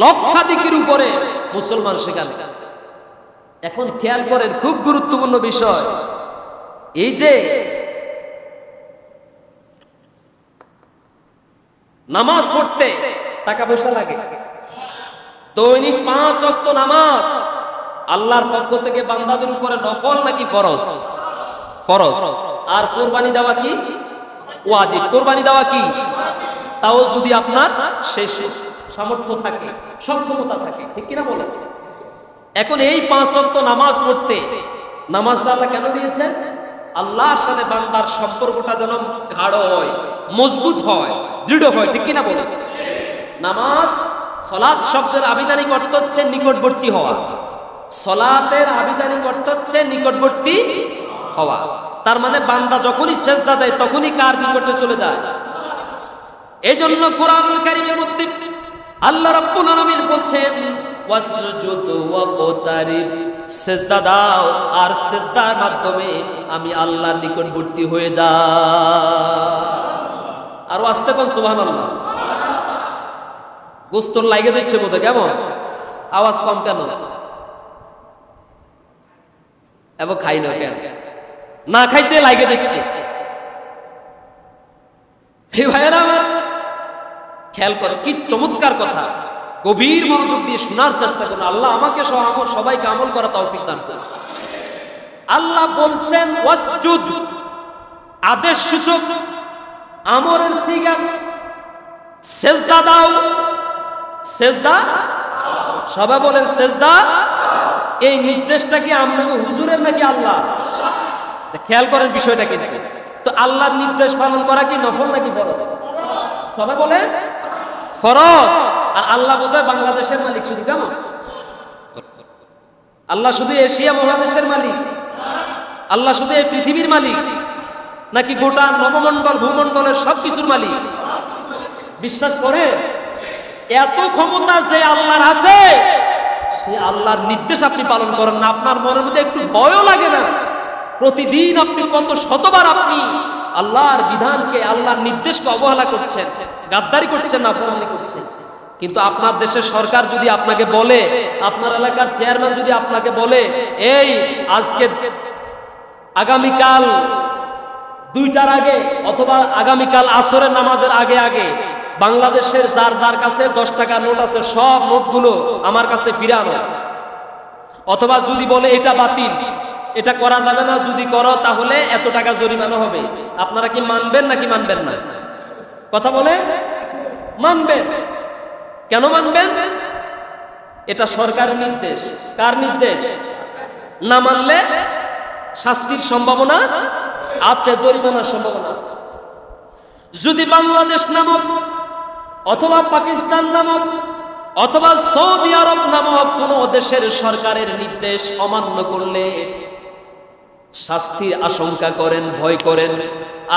লক্ষাধিকের উপরে মুসলমান সেখানে। এখন খেয়াল করেন খুব গুরুত্বপূর্ণ বিষয়, এই যে নামাজ পড়তে টাকা পয়সা লাগে, দৈনিক 5 ওয়াক্ত নামাজ আল্লাহর পক্ষ থেকে বান্দাদের উপরে নফল নাকি ফরজ? ফরজ। আর কোরবানি দেওয়া কি ওয়াজিব? কোরবানি দেওয়া কি? তাও যদি আপনার শেষ সামর্থ্য থাকে, সক্ষমতা থাকে, ঠিক কিনা বলেন? এখন এই 5 ওয়াক্ত নামাজ পড়তে, নামাজটা আল্লাহ কেন দিয়েছেন? আল্লাহর সাথে বান্দার সম্পর্কটা যেন গাঢ় হয়, মজবুত হয়, দৃঢ় হয়, ঠিক কিনা বলে? নামাজ, সালাত শব্দের আবিধানিক অর্থ হচ্ছে নিকটবর্তী হওয়া। সালাতের আবিধানিক অর্থ হচ্ছে নিকটবর্তী হওয়া। তার মানে বান্দা যখনই সেজদা দেয় তখনই কার নিকটে চলে যায়? এই জন্য কোরআনুল কারীমের মধ্যে আল্লাহ রাব্বুল আলামিন বলছেন ওয়াসজুদ ওয়াকতারিব, সেজদা দাও আর সেজদার মাধ্যমে আমি আল্লাহর নিকটবর্তী হয়ে যাই। আর আস্তে কোন সুবহানাল্লাহ। গোস্তর লাগে দিচ্ছে বোধ, কেমন আওয়াজ কম কেন? এবং খাই না কেন? না খাইতে লাগে দিচ্ছে। ভাইয়েরা আমার খেয়াল করো, কি চমৎকার কথা, গভীর মনোযোগ দিয়ে শোনার চেষ্টা করুন। আল্লাহ আমাকে সহ সবাইকে আমল করা তৌফিক দান করুন। আল্লাহ বলছেন ওয়াসজুদ, আদেশ সূচক আমরের সিগা, সেজদা দাও। সেজদা, সবাই বলেন সেজদা। এই নির্দেশটা কি আমরা হুজুরের নাকি আল্লাহ? খেয়াল করেন বিষয়টা কিন্তু। তো আল্লাহর নির্দেশ পালন করা কি নফল নাকি ফরজ? সবাই বলে ফরজ। আর আল্লাহ বোধহয় বাংলাদেশের মালিক শুধু, কেমন? আল্লাহ শুধু এশিয়া মহাদেশের মালিক? আল্লাহ শুধু এই পৃথিবীর মালিক নাকি গোটা নবমণ্ডল ভূমণ্ডলের সবকিছুর মালিক? বিশ্বাস করে এত ক্ষমতা যে আল্লাহর আছে, সে আল্লাহর নির্দেশ আপনি পালন করেন না, আপনার মনের মধ্যে একটু ভয়ও লাগে না? প্রতিদিন আপনি কত শতবার আপনি আল্লাহর বিধানকে, আল্লাহর নির্দেশকে অবহেলা করছেন, গাদ্দারি করছেন, নাফরমানি করছেন। কিন্তু আপনার দেশের সরকার যদি আপনাকে বলে, আপনার এলাকার চেয়ারম্যান যদি আপনাকে বলে, এই আজকে আগামীকাল 2টার আগে অথবা আগামীকাল আসরের নামাজের আগে আগে বাংলাদেশের যার যার কাছে 10 টাকার নোট আছে সব নোটগুলো আমার কাছে ফিরে আনো, অথবা যদি বলে এটা বাতিল, এটা করা যাবে না, যদি করো তাহলে এত টাকা জরিমানা হবে, আপনারা কি মানবেন নাকি মানবেন না? কথা বলে মানবেন। কেন মানবেন? এটা সরকারের নির্দেশ। কার নির্দেশ? না মানলে শাস্তির সম্ভাবনা আছে, জরিমানার সম্ভাবনা। যদি বাংলাদেশ নামক অথবা পাকিস্তান নামক অথবা সৌদি আরব নামক কোন দেশের সরকারের নির্দেশ অমান্য করলে শাস্তির আশঙ্কা করেন, ভয় করেন,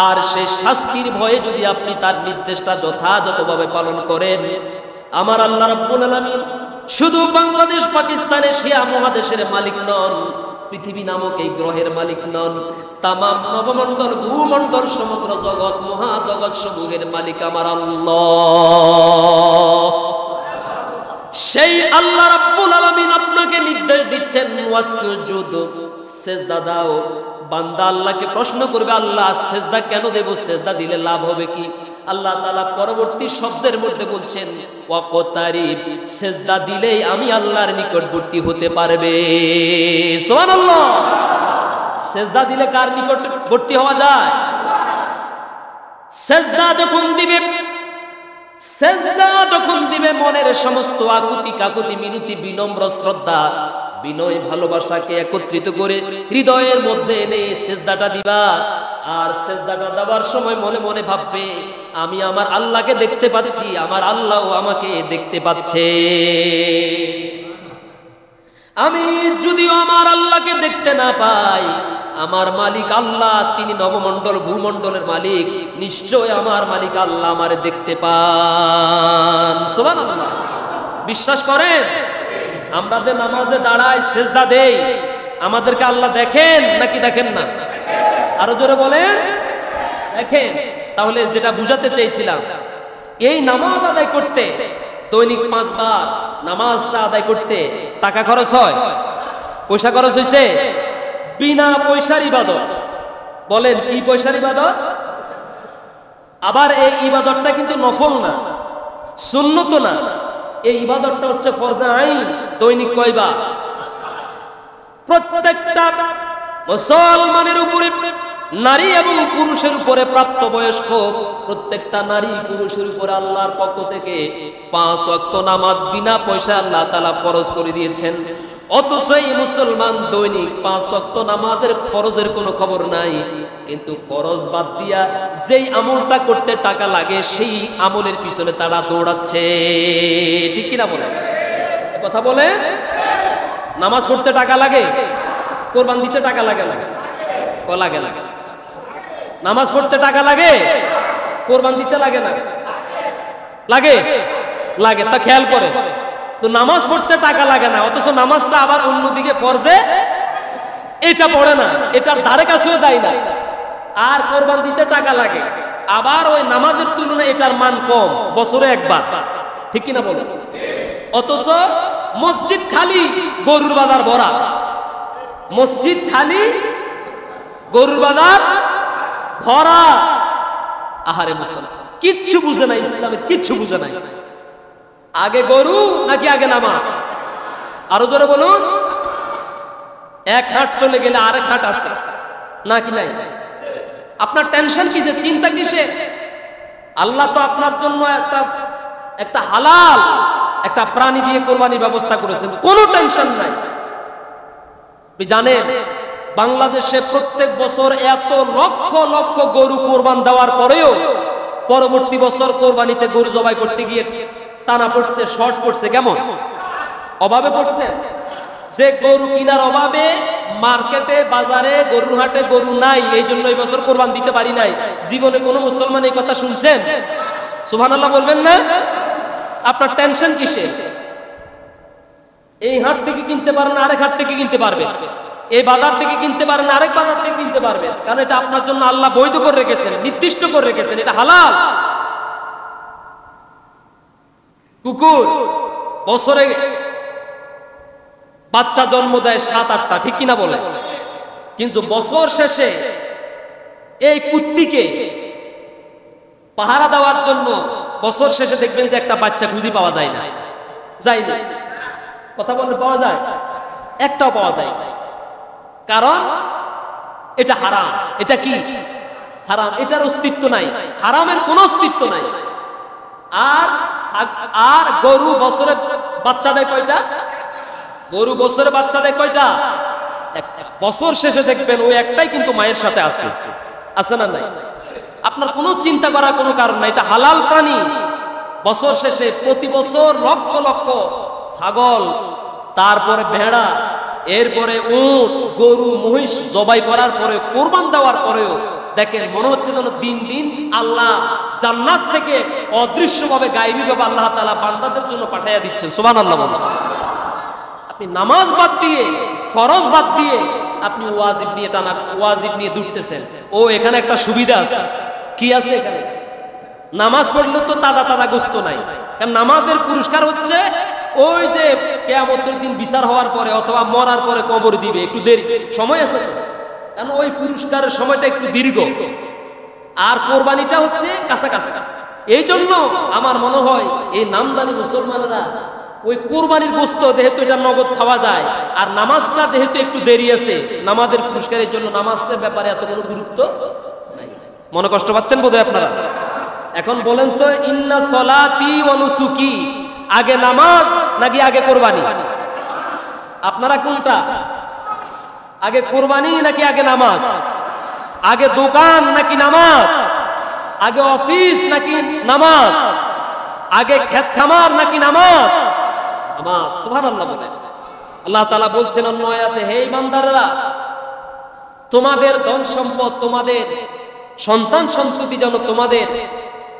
আর সেই শাস্তির ভয়ে যদি আপনি তার নির্দেশটা যথাযথভাবে পালন করেন, আমার আল্লাহ রাব্বুল আলামিন শুধু বাংলাদেশ পাকিস্তান এশিয়া মহাদেশের মালিক নন, পৃথিবী নামক এই গ্রহের মালিক নন, তামাম নবমণ্ডল ভূমণ্ডল সমগ্র জগৎ মহাজগৎ সমূহের মালিক আমার আল্লাহ। সেই আল্লাহ রাব্বুল আলামিন আপনাকে নির্দেশ দিচ্ছেন ওয়াসজুদ, সেজদা দাও। বান্দা আল্লাহকে প্রশ্ন করবে, আল্লাহ সেজদা কেন দেব? সেজদা দিলে লাভ হবে কি? আল্লাহ তাআলা পরবর্তী শব্দের মধ্যে বলছেন ওয়াকতারিব, সেজদা দিলেই আমি আল্লাহর নিকটবর্তী হতে পারবে। সুবহানাল্লাহ। সেজদা দিলে কার নিকটবর্তী হওয়া যায়? সেজদা যখন দিবে মনের সমস্ত আকুতি কাকুতি মিনতি বিনম্র শ্রদ্ধা বিনয় ভালোবাসাকে একত্রিত করে হৃদয়ের মধ্যে এনে সেজদাটা দিবা। আর সেজদাটা দেওয়ার সময় মনে মনে ভাববে, আমি আমার আল্লাহকে দেখতে পাচ্ছি, আমার আল্লাহও আমাকে দেখতে পাচ্ছে। আমি যদিও আমার আল্লাহকে দেখতে না পাই, আমার মালিক আল্লাহ, তিনি নবমণ্ডল ভূমণ্ডলের মালিক, নিশ্চয় আমার মালিক আল্লাহ আমারে দেখতে পান। সুবহানাল্লাহ। বিশ্বাস করেন? আমরা যে নামাজে দাঁড়াই, সেজদা দেই, আমাদেরকে আল্লাহ দেখেন নাকি দেখেন না? আরো জোরে বলেন, দেখেন। তাহলে যেটা বুঝাতে চেয়েছিলাম, এই নামাজ আদায় করতে দৈনিক 5 বার নামাজটা আদায় করতে টাকা খরচ হয়, পয়সা খরচ হয়েছে? বিনা পয়সার ইবাদত। বলেন কি পয়সার ইবাদত? আবার এই ইবাদতটা কিন্তু নফল না, সুন্নত না, এই ইবাদতটা হচ্ছে ফরজে আইন। দৈনিক কয়বার? প্রত্যেকটা মুসলমানের উপরে, নারী এবং পুরুষের উপরে, প্রাপ্তবয়স্ক প্রত্যেকটা নারী পুরুষের উপরে আল্লাহর পক্ষ থেকে 5 ওয়াক্ত নামাজ বিনা পয়সা আল্লাহ তাআলা ফরজ করে দিয়েছেন। অথচ এই মুসলমান দৈনিক 5 ওয়াক্ত নামাজের ফরজের কোনো খবর নাই, কিন্তু ফরজ বাদ দিয়া যেই আমলটা করতে টাকা লাগে সেই আমলের পিছনে তারা দৌড়াচ্ছে। ঠিক কিনা বলে কথা বলে? নামাজ পড়তে টাকা লাগে, কোরবান দিতে টাকা লাগে না? লাগে লাগে। নামাজ পড়তে টাকা লাগে, কোরবান দিতে লাগে না? লাগে লাগে। তা খেয়াল করে, তো নামাজ পড়তে টাকা লাগে না, অথচ নামাজটা আবার অন্যদিকে ফরজে এটা পড়ে না, এটার ধারে কাছেও যায় না। আর কোরবান দিতে টাকা লাগে, আবার ওই নামাজের তুলনায় এটার মান কম, বছরে একবার। ঠিক কিনা বলে? অথচ মসজিদ খালি, গরুর বাজার ভরা। মসজিদ খালি, গরুর বাজার ভরা। আহারে মুসলমান কিচ্ছু বুঝে নাই, ইসলামের কিচ্ছু বুঝে নাই। আগে গরু নাকি আগে নামাজ? আরো জোরে বলুন। এক হাট চলে গেলে আরেক হাট আছে নাকি নাই? আপনার টেনশন কিসে, চিন্তা কিসে? আল্লাহ তো আপনার জন্য একটা হালাল একটা প্রাণী দিয়ে কোরবানির ব্যবস্থা করেছেন, কোনো টেনশন নাই। জানেন বাংলাদেশে প্রত্যেক বছর এত লক্ষ লক্ষ গরু কোরবান দেওয়ার পরেও পরবর্তী বছর কোরবানিতে গরু জবাই করতে গিয়ে টানা পড়ছে, শর্ট পড়ছে। কেমন? অভাবে পড়ছে। যে গরু কিনার অভাবে মার্কেটে বাজারে গরুর হাটে গরু নাই, এই জন্য এই বছর কোরবান দিতে পারি নাই। জীবনে কোনো মুসলমান এই কথা শুনছেন? সুবহানাল্লাহ বলবেন না? আপনার টেনশন কিসে? এই হাট থেকে কিনতে পারেন, আরেক হাট থেকে কিনতে পারবেন। এই বাজার থেকে কিনতে পারেন, আরেক বাজার থেকে কিনতে পারবেন, কারণ এটা আপনার জন্য আল্লাহ বৈধ করে রেখেছেন, নির্দিষ্ট করে রেখেছেন, এটা হালাল। কুকুর বছরে বাচ্চা জন্ম দেয় 7-8টা, ঠিক কিনা বলে? কিন্তু বছর শেষে এই কুত্তিকে পাহারা দেওয়ার জন্য বছর শেষে দেখবেন যে একটা বাচ্চা খুঁজে পাওয়া যায় না। যায় না? কথা বলতে পাওয়া যায়? একটাও পাওয়া যায়। কারণ এটা হারাম। এটা কি হারাম? এটার অস্তিত্ব নাই, হারামের কোনো অস্তিত্ব নাই। আর গরু বছরে বাচ্চা দেয় কয়টা? গরু বছরে বাচ্চা দেয় কয়টা? বছর শেষে দেখবেন ওই একটাই কিন্তু মায়ের সাথে আছে। আছে না নাই? আপনার কোনো চিন্তা করার কোনো কারণ নাই, এটা হালাল প্রাণী। বছর শেষে প্রতি বছর লক্ষ লক্ষ ছাগল, তারপরে ভেড়া, এরপরে উট, গরু, মহিষ জবাই করার পরে, কোরবান দেওয়ার পরেও দেখেন মনে হচ্ছে যেন দিন দিন আল্লাহ জান্নাত থেকে অদৃশ্যভাবে গায়েবীভাবে আল্লাহ তাআলা বান্দাদের জন্য পাঠাইয়া দিচ্ছেন। সুবহানাল্লাহ। আপনি নামাজ বাদ দিয়ে, ফরজ বাদ দিয়ে আপনি ওয়াজিব নিয়ে ওয়াজিব নিয়ে দৌড়তেছেন। ও এখানে একটা সুবিধা আছে। কি আছে এখানে? নামাজ পড়লে তো তাজা গোশত নাই, কারণ নামাজের পুরস্কার হচ্ছে ওই যে কিয়ামতের দিন বিচার হওয়ার পরে অথবা মরার পরে কবর দিবে, একটু দেরি সময় আছে, কারণ ওই পুরস্কারের সময়টা একটু দীর্ঘ। আর কোরবানিটা হচ্ছে কাছাকাছি। এই জন্য আমার মনে হয় এই নামদানি মুসলমানেরা ওই কোরবানির গোশত যেহেতু এটা নগদ খাওয়া যায়, আর নামাজটা যেহেতু একটু দেরি আছে, নামাজের পুরস্কারের জন্য নামাজটার ব্যাপারে এত কোনো গুরুত্ব নাই। মনে কষ্ট পাচ্ছেন বোধহয় আপনারা? এখন বলেন তো, ইন্না সলাতি ওয়া নুসুকি, আগে নামাজ নাকি আগে কোরবানি? আপনারা কোনটা? আগে কোরবানি নাকি আগে নামাজ? আগে দোকান নাকি নামাজ? আগে অফিস নাকি নামাজ? আগে ক্ষেত খামার নাকি নামাজ? নামাজ। সুবহানাল্লাহ বলেন। আল্লাহ তাআলা বলছেন অন্য আয়াতে, হে ইমানদাররা, তোমাদের ধন সম্পদ, তোমাদের সন্তান সন্ততি যেন তোমাদের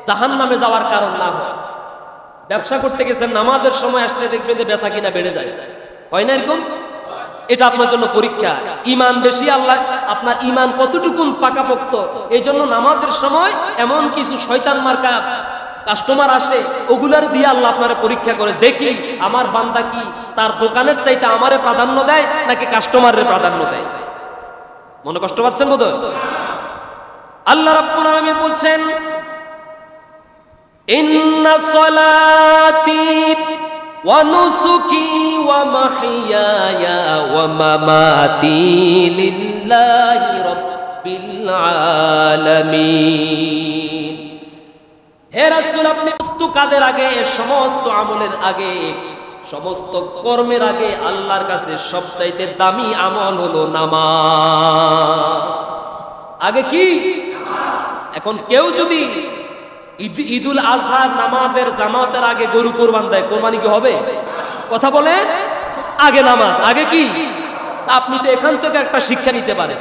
জাহান্নামে যাওয়ার কারণ না হয়। ব্যবসা করতে গেছেন, নামাজের সময় আসলে দেখবে যে বেচা কিনা বেড়ে যায়, হয় না এরকম? এটা আপনার জন্য পরীক্ষা। ঈমান বেশি, আল্লাহ আপনার ঈমান কতটুকু পাকাপোক্ত, এই জন্য নামাজের সময় এমন কিছু শয়তান মার্কা কাস্টমার আসে, ওগুলার দিয়ে আল্লাহ আপনারা পরীক্ষা করে, দেখি আমার বান্দা কি তার দোকানের চাইতে আমারে প্রাধান্য দেয় নাকি কাস্টমারের প্রাধান্য দেয়। মনে কষ্ট পাচ্ছেন বোধহয়? আল্লাহ রাব্বুল আলামিন বলছেন, ইন্না সলাতি ওয়া নুসুকি ওয়া মাহইয়ায়া ওয়া মামাতি লিল্লাহি রাব্বিল আলামিন। হে রাসূল, আপনি সমস্ত কাজের আগে, সমস্ত আমলের আগে সমস্ত কর্মের আগে আল্লাহর কাছে সবচাইতে দামি আমল হলো নামাজ। আগে কি? এখন কেউ যদি ঈদুল আজহার নামাজের জামাতের আগে গরু কোরবান দেয়, কোরবানি কি হবে? কথা বলে, আগে নামাজ, আগে কি? আপনি তো এখান থেকে একটা শিক্ষা নিতে পারেন।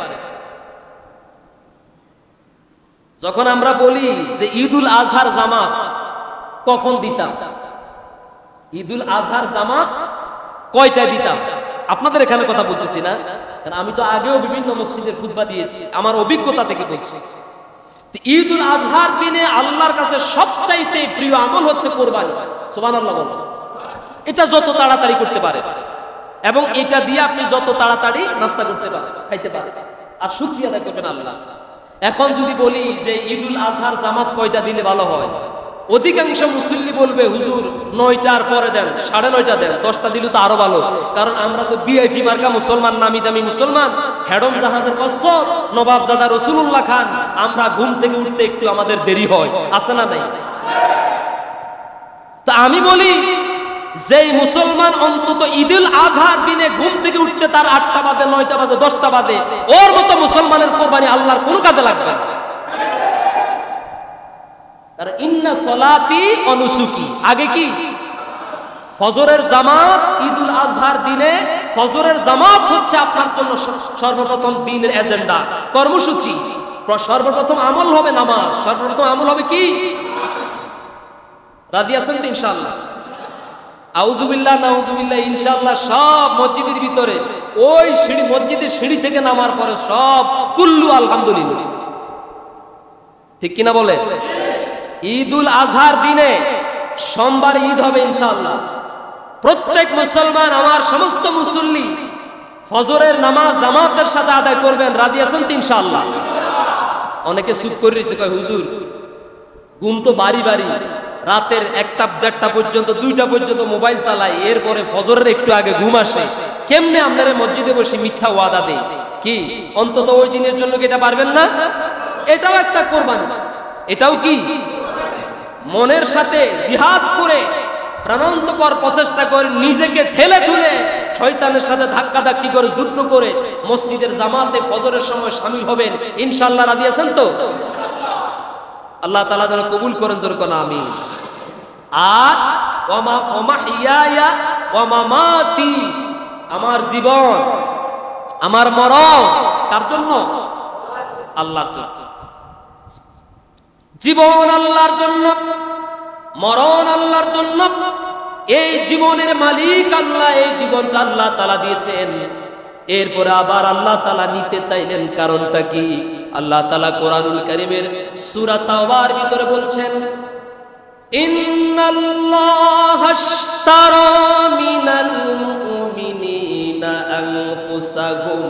যখন আমরা বলি যে ঈদুল আজহার জামাত কখন দিতাম, ঈদুল আজহার জামাত কয়টায় দিতাম, আপনাদের এখানে কথা বলতেছি না, কারণ আমি তো আগেও বিভিন্ন মসজিদের খুতবা দিয়েছি, আমার অভিজ্ঞতা থেকে বলছি। ঈদুল আজহার দিনে আল্লাহর কাছে সবচাইতে প্রিয় আমল হচ্ছে কোরবানি। সুবহানাল্লাহ বলো। এটা যত তাড়াতাড়ি করতে পারে এবং এটা দিয়ে আপনি যত তাড়াতাড়ি নাস্তা করতে পারেন, খাইতে পারেন, আর শুকরিয়া আদায় করবেন আল্লাহ। এখন যদি বলি যে ঈদুল আজহার জামাত কয়টা দিলে ভালো হয়, অধিকাংশ মুসল্লি বলবে হুজুর 9টার পরে দেন, 9:30 দেন, 10টা দিলে তো আরো ভালো, কারণ আমরা তো বিআইপি মার্কা মুসলমান, নামি দামি মুসলমান, হেডম জাহাজের কসম নবাবজাদা রসুলুল্লাহ খান, আমরা ঘুম থেকে উঠতে একটু আমাদের দেরি হয়, আছে না নাই? তা আমি বলি যেই মুসলমান অন্তত ঈদুল আজহার দিনে ঘুম থেকে উঠতে তার 8টা বাজে, 9টা বাজে, 10টা বাজে, ওর মতো মুসলমানের কোরবানি আল্লাহর কোন কাজে লাগবে না। আর ইন্না সলাতি অনুসুকি, আগে কি? ফজরের জামাত ঈদুল আজহার দিনে ফজরের জামাত হচ্ছে আপনার জন্য সর্বপ্রথম দিনের এজেন্ডা, কর্মসূচি। সর্বপ্রথম আমল হবে নামাজ, সর্বপ্রথম আমল হবে কি? রাজি আছেন তো ইনশাআল্লাহ? আউযুবিল্লাহ নাউযুবিল্লাহ ইনশাআল্লাহ সব মসজিদের ভিতরে ওই সিঁড়ি, মসজিদের সিঁড়ি থেকে নামার পরে সব কুল্লু আলহামদুলিল্লাহ, ঠিক কিনা বলে? ঈদুল আজহার দিনে সোমবার ঈদ হবে ইনশাআল্লাহ। প্রত্যেক মুসলমান, আমার সমস্ত মুসল্লি ফজরের নামাজ জামাতের সাথে আদায় করবেন। রাজি আছেন তো ইনশাআল্লাহ? অনেকে চুপ করে রয়েছে, কয় হুজুর ঘুম তো বাড়ি বাড়ি, রাতের 1টা 1:30 পর্যন্ত, 2টা পর্যন্ত মোবাইল চালায়, এরপরে ফজরের একটু আগে ঘুম আসে, কেমনে আপনারা মসজিদে বসে মিথ্যা ওয়াদা দেয়? কি অন্তত ওই দিনের জন্য কি এটা পারবেন না? এটাও একটা কোরবানি, এটাও কি? মনের সাথে জিহাদ করে, প্রাণান্তকর প্রচেষ্টা করে, নিজেকে ঠেলে ঠুলে শয়তানের সাথে ধাক্কাধাক্কি করে, যুদ্ধ করে মসজিদের জামাতে ফজরের সময় শামিল হবেন ইনশাআল্লাহ। রাজি আছেন তো? আল্লাহ তাআলা যেন কবুল করেন, জোরে বলেন আমিন। আর ওয়া মাহইয়ায়া ওয়া মামাতি, আমার জীবন আমার মরণ কার জন্য? আল্লাহর জন্য। জীবন আল্লাহর জন্য, মরণ আল্লাহর জন্য। এই জীবনের মালিক আল্লাহ, এই জীবনটা আল্লাহ তাআলা দিয়েছেন। এরপরে আবার আল্লাহ তাআলা নিতে চাইলেন, কারণটা কি? আল্লাহ তাআলা কোরআনুল কারীমের সূরা তাওবার ভিতরে বলছেন, ইন্নাল্লাহা আশতারা মিনাল মুমিনিনা আনফুসাহুম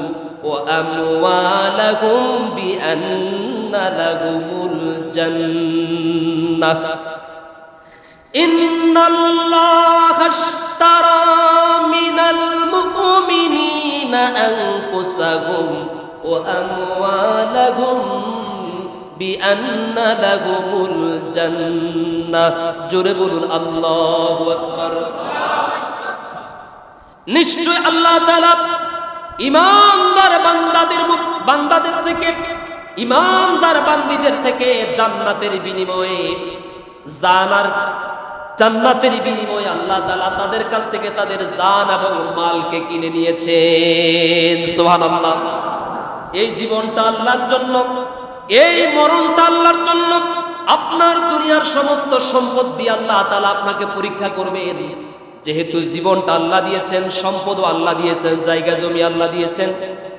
ওয়া আমওয়ালাহুম বিআন্না লাহুমুল জান্নাহ। ইন্নাল্লাহা আশতারা মিনাল মুমিনিনা আনফুসাহুম ওয়া আমওয়ালাহুম বিআন্না লাহুমুল জান্নাহ। জোরে বলুন আল্লাহু আকবার। নিশ্চয় আল্লাহ তাআলা ঈমানদার বান্দাদের থেকে, ঈমানদার বান্দীদের থেকে জান্নাতের বিনিময়ে, জান্নাতের বিনিময়ে আল্লাহ তাআলা তাদের কাছ থেকে তাদের জান এবং মালকে কিনে নিয়েছেন। সুবহানাল্লাহ। এই জীবনটা আল্লাহর জন্য, এই মরণটা আল্লাহর জন্য। আপনার দুনিয়ার সমস্ত সম্পদ দিয়ে আল্লাহ তাআলা আপনাকে পরীক্ষা করবেন। যেহেতু জীবনটা আল্লাহ দিয়েছেন, সম্পদও আল্লাহ দিয়েছেন, জায়গা জমি আল্লাহ দিয়েছেন,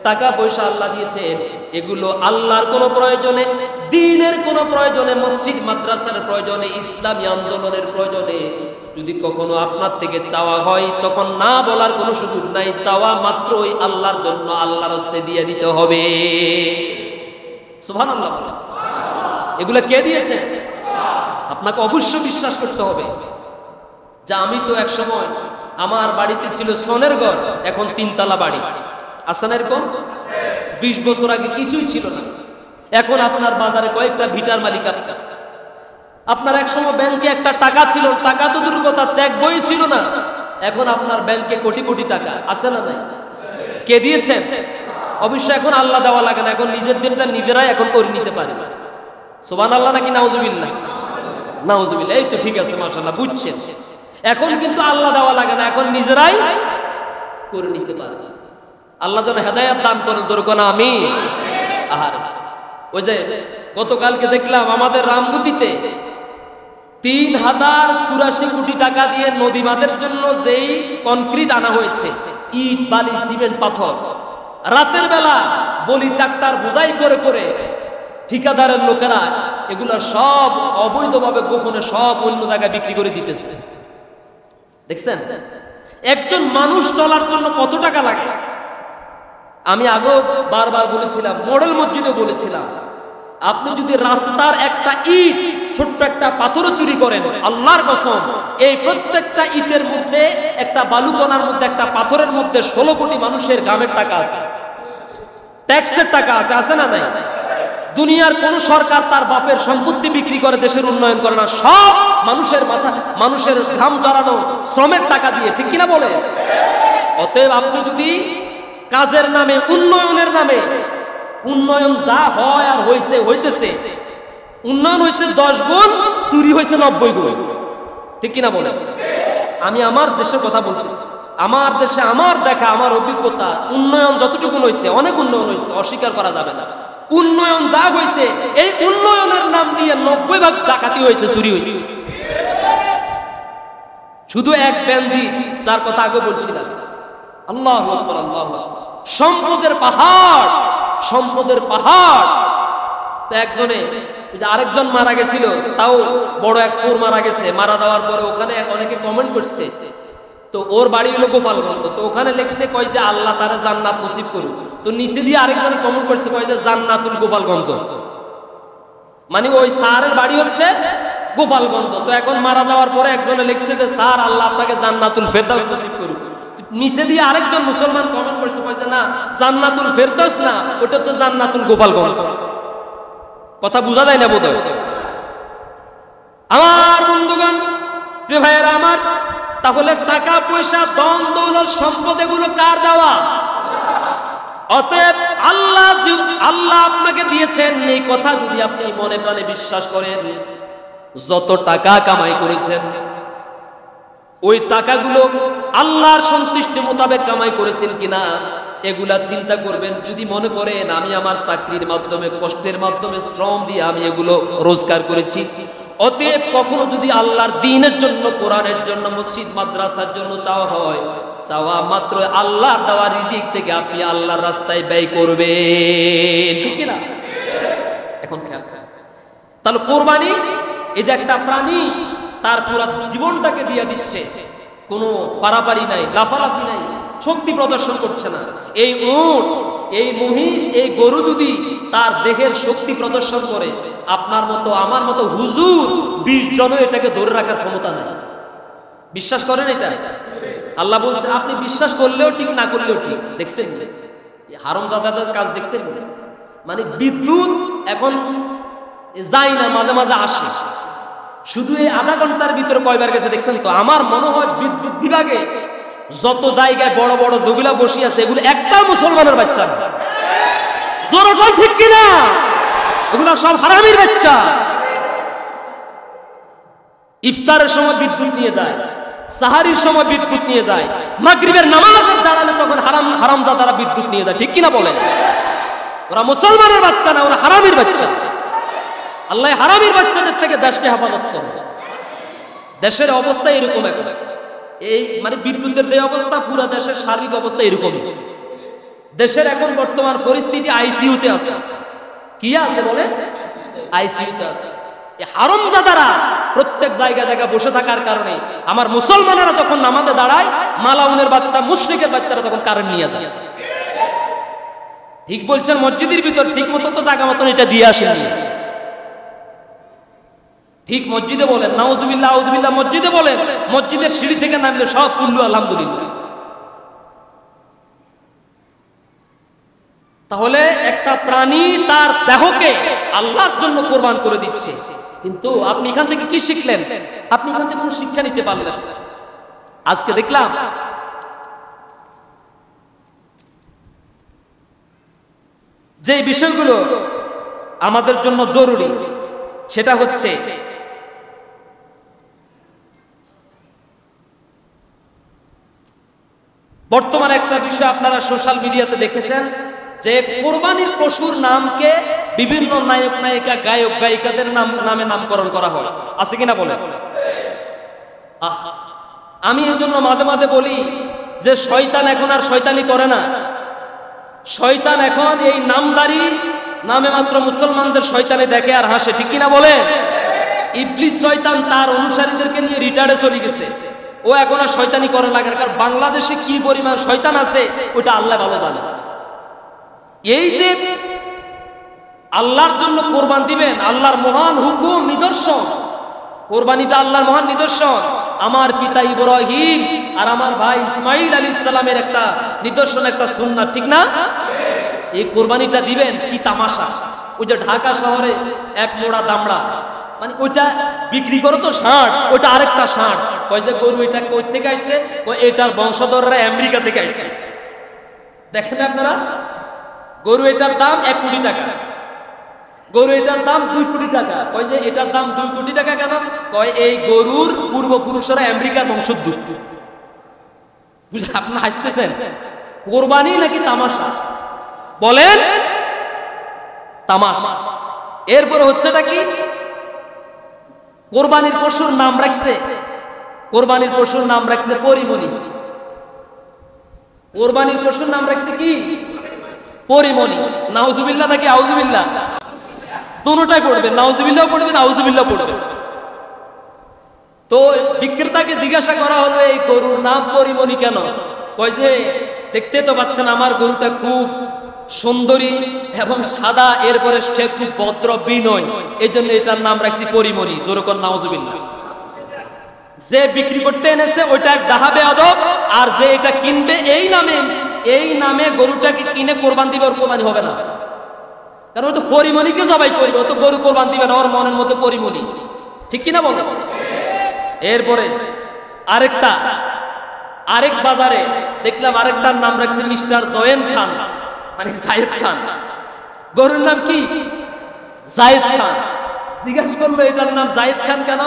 টাকা পয়সা আল্লাহ দিয়েছেন, এগুলো আল্লাহর কোনো প্রয়োজনে, দ্বীনের কোনো প্রয়োজনে, মসজিদ মাদ্রাসার প্রয়োজনে, ইসলামী আন্দোলনের প্রয়োজনে যদি কখনো আপনার থেকে চাওয়া হয়, তখন না বলার কোনো সুযোগ নাই। চাওয়া মাত্রই আল্লাহর জন্য, আল্লাহর হস্তে দিয়ে দিতে হবে। সুবহানাল্লাহ। এগুলো কে দিয়েছে? আপনাকে অবশ্যই বিশ্বাস করতে হবে যে আমি তো এক সময় আমার বাড়িতে ছিল সোনের ঘর, এখন 3তলা বাড়ি। আছে না এরকম? 20 বছর আগে কিছুই ছিল না, এখন আপনার বাজারে কয়েকটা ভিটার মালিকানা। আপনার এক সময় ব্যাংকে একটা টাকা ছিল, টাকা তো দূর কথা, চেক বই ছিল না, এখন আপনার ব্যাংকে কোটি কোটি টাকা আছে না নাই? কে দিয়েছেন? অবশ্যই এখন আল্লাহ দেওয়া লাগে না, এখন নিজের দিনটা নিজেরাই এখন করে নিতে পারে। সুবহানাল্লাহ নাকি নাউজুবিল্লাহ? নাউজুবিল্লাহ। এই তো ঠিক আছে, মাশাআল্লাহ, বুঝছেন। এখন কিন্তু আল্লাহ দেওয়া লাগে না, এখন নিজেরাই করে নিতে পারে। আল্লাহ যেন হেদায়েত দান করেন, জোরে কোন আমিন। আর ওই যে গতকালকে দেখলাম আমাদের রামগুতিতে 3084 কোটি টাকা দিয়ে নদী বাঁধের জন্য যেই কনক্রিট আনা হয়েছে, ইট বালি সিমেন্ট পাথর, রাতের বেলা বলি ট্রাক্টর বোঝাই করে করে ঠিকাদারের লোকেরা এগুলা সব অবৈধভাবে গোপনে সব অন্য জায়গায় বিক্রি করে দিতেছে। দেখছেন একজন মানুষ চলার জন্য কত টাকা লাগে? আমি আগেও বারবার বলেছিলাম, মডেল মসজিদে বলেছিলাম, আপনি যদি রাস্তার একটা ইট, ছোট্ট একটা পাথরও চুরি করেন, আল্লাহর কসম এই প্রত্যেকটা ইটের মধ্যে, একটা বালুকণার মধ্যে, একটা পাথরের মধ্যে 16 কোটি মানুষের গ্রামের টাকা আছে, ট্যাক্সের টাকা আছে, আছে না নাই? দুনিয়ার কোন সরকার তার বাপের সম্পত্তি বিক্রি করে দেশের উন্নয়ন করে না, সব মানুষের মাথা, মানুষের ঘাম জড়ানো শ্রমের টাকা দিয়ে, ঠিক কিনা বলে? অতএব আপনি যদি কাজের নামে, উন্নয়নের নামে, উন্নয়ন যা হয় আর হইছে, হইতেছে, উন্নয়ন হয়েছে 10 গুণ, চুরি হয়েছে 90 গুণ, ঠিক কিনা বলে? আমি আমার দেশের কথা বলতেছি, আমার দেশে আমার দেখা, আমার অভিজ্ঞতা, উন্নয়ন যতটুকু হয়েছে, অনেক উন্নয়ন হয়েছে, অস্বীকার করা যাবে না। উন্নয়ন যা হয়েছে, এই উন্নয়নের নাম দিয়ে 90 ভাগ ডাকাতি হয়েছে, চুরি হয়েছে। শুধু এক বেনজি, যার কথা আগে বলছিলাম, আল্লাহু আকবার, আল্লাহু আকবার, সম্পদের পাহাড়, সম্পদের পাহাড়। তো একজনে, আরেকজন মারা গেছিল, তাও বড় এক চোর মারা গেছে, মারা দেওয়ার পরে ওখানে অনেকে কমেন্ট করছে, তো ওর বাড়ি হলো গোপালগঞ্জ, তো ওখানে লিখছে কয় যে আল্লাহ তারা জান্নাত নসিব করুন, তো নিচে দিয়ে আরেকজনে কমেন্ট করছে কয় যে জান্নাতুল গোপালগঞ্জ, মানে ওই স্যারের বাড়ি হচ্ছে গোপালগঞ্জ। তো এখন মারা দেওয়ার পরে একজনে লিখছে যে স্যার আল্লাহ আপনাকে জান্নাতুল ফেরদাউস নসিব করুন, নিচে দিয়ে আরেকজন মুসলমান কমেন্ট করছে কইছে না, জান্নাতুল ফেরদাউস না, ওটা হচ্ছে জান্নাতুল গোপালগঞ্জ। কথা বোঝা যায় না বোধহয়? আমার বন্ধুগণ, প্রিয় ভাইয়েরা আমার, তাহলে টাকা পয়সা, ধন দৌলত, সম্পদ এগুলো কার দেওয়া? অতএব আল্লাহ আপনাকে দিয়েছেন, এই কথা যদি আপনি মনে প্রাণে বিশ্বাস করেন, যত টাকা কামাই করেছেন ওই টাকাগুলো আল্লাহর সন্তুষ্টি মোতাবেক কামাই করেছেন কিনা এগুলা চিন্তা করবেন। যদি মনে করেন আমি আমার চাকরির মাধ্যমে, কষ্টের মাধ্যমে, শ্রম দিয়ে আমি এগুলো রোজগার করেছি, অতএব কখনো যদি আল্লাহর দ্বীনের জন্য, কোরআনের জন্য, মসজিদ মাদ্রাসার জন্য চাওয়া হয়, চাওয়া মাত্র আল্লাহর দেওয়া রিজিক থেকে আপনি আল্লাহর রাস্তায় ব্যয় করবেন, ঠিক না? এখন তাহলে কোরবানি, এই যে একটা প্রাণী তার পুরা জীবনটাকে দিয়ে দিচ্ছে, কোনো পারাপারি নাই, লাফালাফি নাই, শক্তি প্রদর্শন করছে না। এই উট, এই মহিষ, এই গরু যদি তার দেহের শক্তি প্রদর্শন করে, আপনার মতো আমার মতো হুজুর 20 জনও এটাকে ধরে রাখার ক্ষমতা নাই। বিশ্বাস করেন এটা? আল্লাহ বলছে আপনি বিশ্বাস করলেও ঠিক, না করলেও ঠিক। দেখছেন হারামজাদাদের কাজ, দেখছেন? মানে বিদ্যুৎ এখন যায় না, মাঝে মাঝে আসে, শুধু এই আধা ঘন্টার ভিতরে কয়বার গেছে দেখছেন তো? আমার মনে হয় বিদ্যুৎ বিভাগে যত জায়গায় বড় বড় যেগুলা বসে আছে, এগুলো একটা মুসলমানের বাচ্চা, জোরে বল ঠিক কিনা? এগুলো সব হারামির বাচ্চা। ইফতারের সময় বিদ্যুৎ নিয়ে যায়, সাহারির সময় বিদ্যুৎ নিয়ে যায়, মাগরিবের নামাজের দাঁড়ালে তখন হারামজাদারা বিদ্যুৎ নিয়ে যায়, ঠিক কিনা বলেন? ওরা মুসলমানের বাচ্চা না, ওরা হারামির বাচ্চা। আল্লাহ হারামির বাচ্চাদের থেকে দেশকে হেফাজত করে। দেশের অবস্থা এরকম, এখন এই মানে বিদ্যুতের যে অবস্থা, পুরো দেশের সার্বিক অবস্থা এরকমই। দেশের এখন বর্তমান পরিস্থিতি আইসিইউতে আছে। কি আছে বলে? আইসিইউতে আছে। এই হারামজাদারা প্রত্যেক জায়গায় জায়গায় বসে থাকার কারণে আমার মুসলমানেরা যখন নামাজে দাঁড়ায়, মালাউনের বাচ্চা, মুশরিকের বাচ্চারা তখন কারেন্ট নিয়ে যায়। ঠিক বলছেন? মসজিদের ভিতর ঠিক মতো তো জায়গা মতন এটা দিয়ে আসে, ঠিক মসজিদে বলেন নাউজুবিল্লাহ, আউযুবিল্লাহ, মসজিদে বলেন, মসজিদের সিঁড়ি থেকে নামলে সব কুল্লু আলহামদুলিল্লাহ। তাহলে একটা প্রাণী তার দেহকে আল্লাহর জন্য কোরবান করে দিচ্ছে, কিন্তু আপনি এখান থেকে কি শিখলেন? আপনি এখান থেকে কোনো শিক্ষা নিতে পারলেন না। আজকে দেখলাম যে বিষয়গুলো আমাদের জন্য জরুরি, সেটা হচ্ছে বর্তমানে একটা বিষয় আপনারা সোশ্যাল মিডিয়াতে দেখেছেন যে কোরবানির পশুর নামকে বিভিন্ন নায়ক নায়িকা গায়ক গায়িকাদের নামে নামকরণ করা হয়, আছে কিনা বলে? আমি এর জন্য মাঝে মাঝে বলি যে শয়তান এখন আর শয়তানি করে না, শয়তান এখন এই নামদারি নামে মাত্র মুসলমানদের শয়তানি দেখে আর হাসে, ঠিক কিনা বলে? ইবলিস শয়তান তার অনুসারীদেরকে নিয়ে রিটায়ার্ডে চলে গেছে, ও এখন আর শয়তানি করে না, কারণ বাংলাদেশে কি পরিমাণ শয়তান আছে ওটা আল্লাহ ভালো জানে। এই যে আল্লাহর জন্য কোরবান দিবেন, আল্লাহর মহান হুকুম নিদর্শন, কোরবানিটা আল্লাহর মহান নিদর্শন, আমার পিতা ইব্রাহিম আর আমার ভাই ইসমাইল আলাইহিস সালামের একটা নিদর্শন, একটা সুন্নাত, ঠিক না? এই কোরবানিটা দিবেন কি তামাশা! ওই যে ঢাকা শহরে এক মোড়া দামড়া, মানে ওইটা বিক্রি করো তো ষাঁড়, ওইটা আরেকটা ষাঁড়, ওই যে গরু এটা কই থেকে আসছে, ওই এটার বংশধররা আমেরিকা থেকে আসছে। দেখেন আপনারা, গরু এটার দাম 1 কোটি টাকা, গরু এটার দাম 2 কোটি টাকা। ওই যে এটার দাম 2 কোটি টাকা কেন? কয় এই গরুর পূর্বপুরুষরা আমেরিকার বংশোদ্ভূত। বুঝলেন? আপনারা হাসতেছেন, কোরবানি নাকি তামাশা? বলেন তামাশা। এরপরে হচ্ছেটা কি? কোরবানির পশুর নাম রাখছে, কোরবানির পশুর নাম রাখছে পরিমণি। কোরবানির পশুর নাম রাখছে কি? পরিমণি। নাউজুবিল্লাহ নাকি আউজুবিল্লাহ? দুটোটাই পড়বেন, নাউজুবিল্লাহ পড়বেন, আউজুবিল্লাহ পড়বেন। তো বিক্রেতাকে জিজ্ঞাসা করা হলো এই গরুর নাম পরিমণি কেন? কয় যে দেখতে তো পাচ্ছেন আমার গরুটা খুব সুন্দরী এবং সাদা, এরপরে সে খুব ভদ্র বিনয়, এই জন্য এটার নাম রাখছি পরিমণি। যেরকম নাউজুবিল্লাহ। যে বিক্রি করতে এনেছে ওইটা এক ডাহাবে আদব, আর যে এটা কিনবে এই নামে গরুটাকে কিনে কোরবান দিবে, ওর কোরবানি হবে না, কারণ ও তো পরিমণিকে জবাই করবে, ও তো গরু কোরবান দিবে না, ওর মনের মধ্যে পরিমণি, ঠিক কিনা বলো? এরপরে আরেক বাজারে দেখলাম আরেকটার নাম রাখছে মিস্টার জয়েন খান, মানে জায়েদ খান। গরুর নাম কি? জায়েদ খান। জিজ্ঞাসা করলো এটার নাম জায়েদ খান কেন?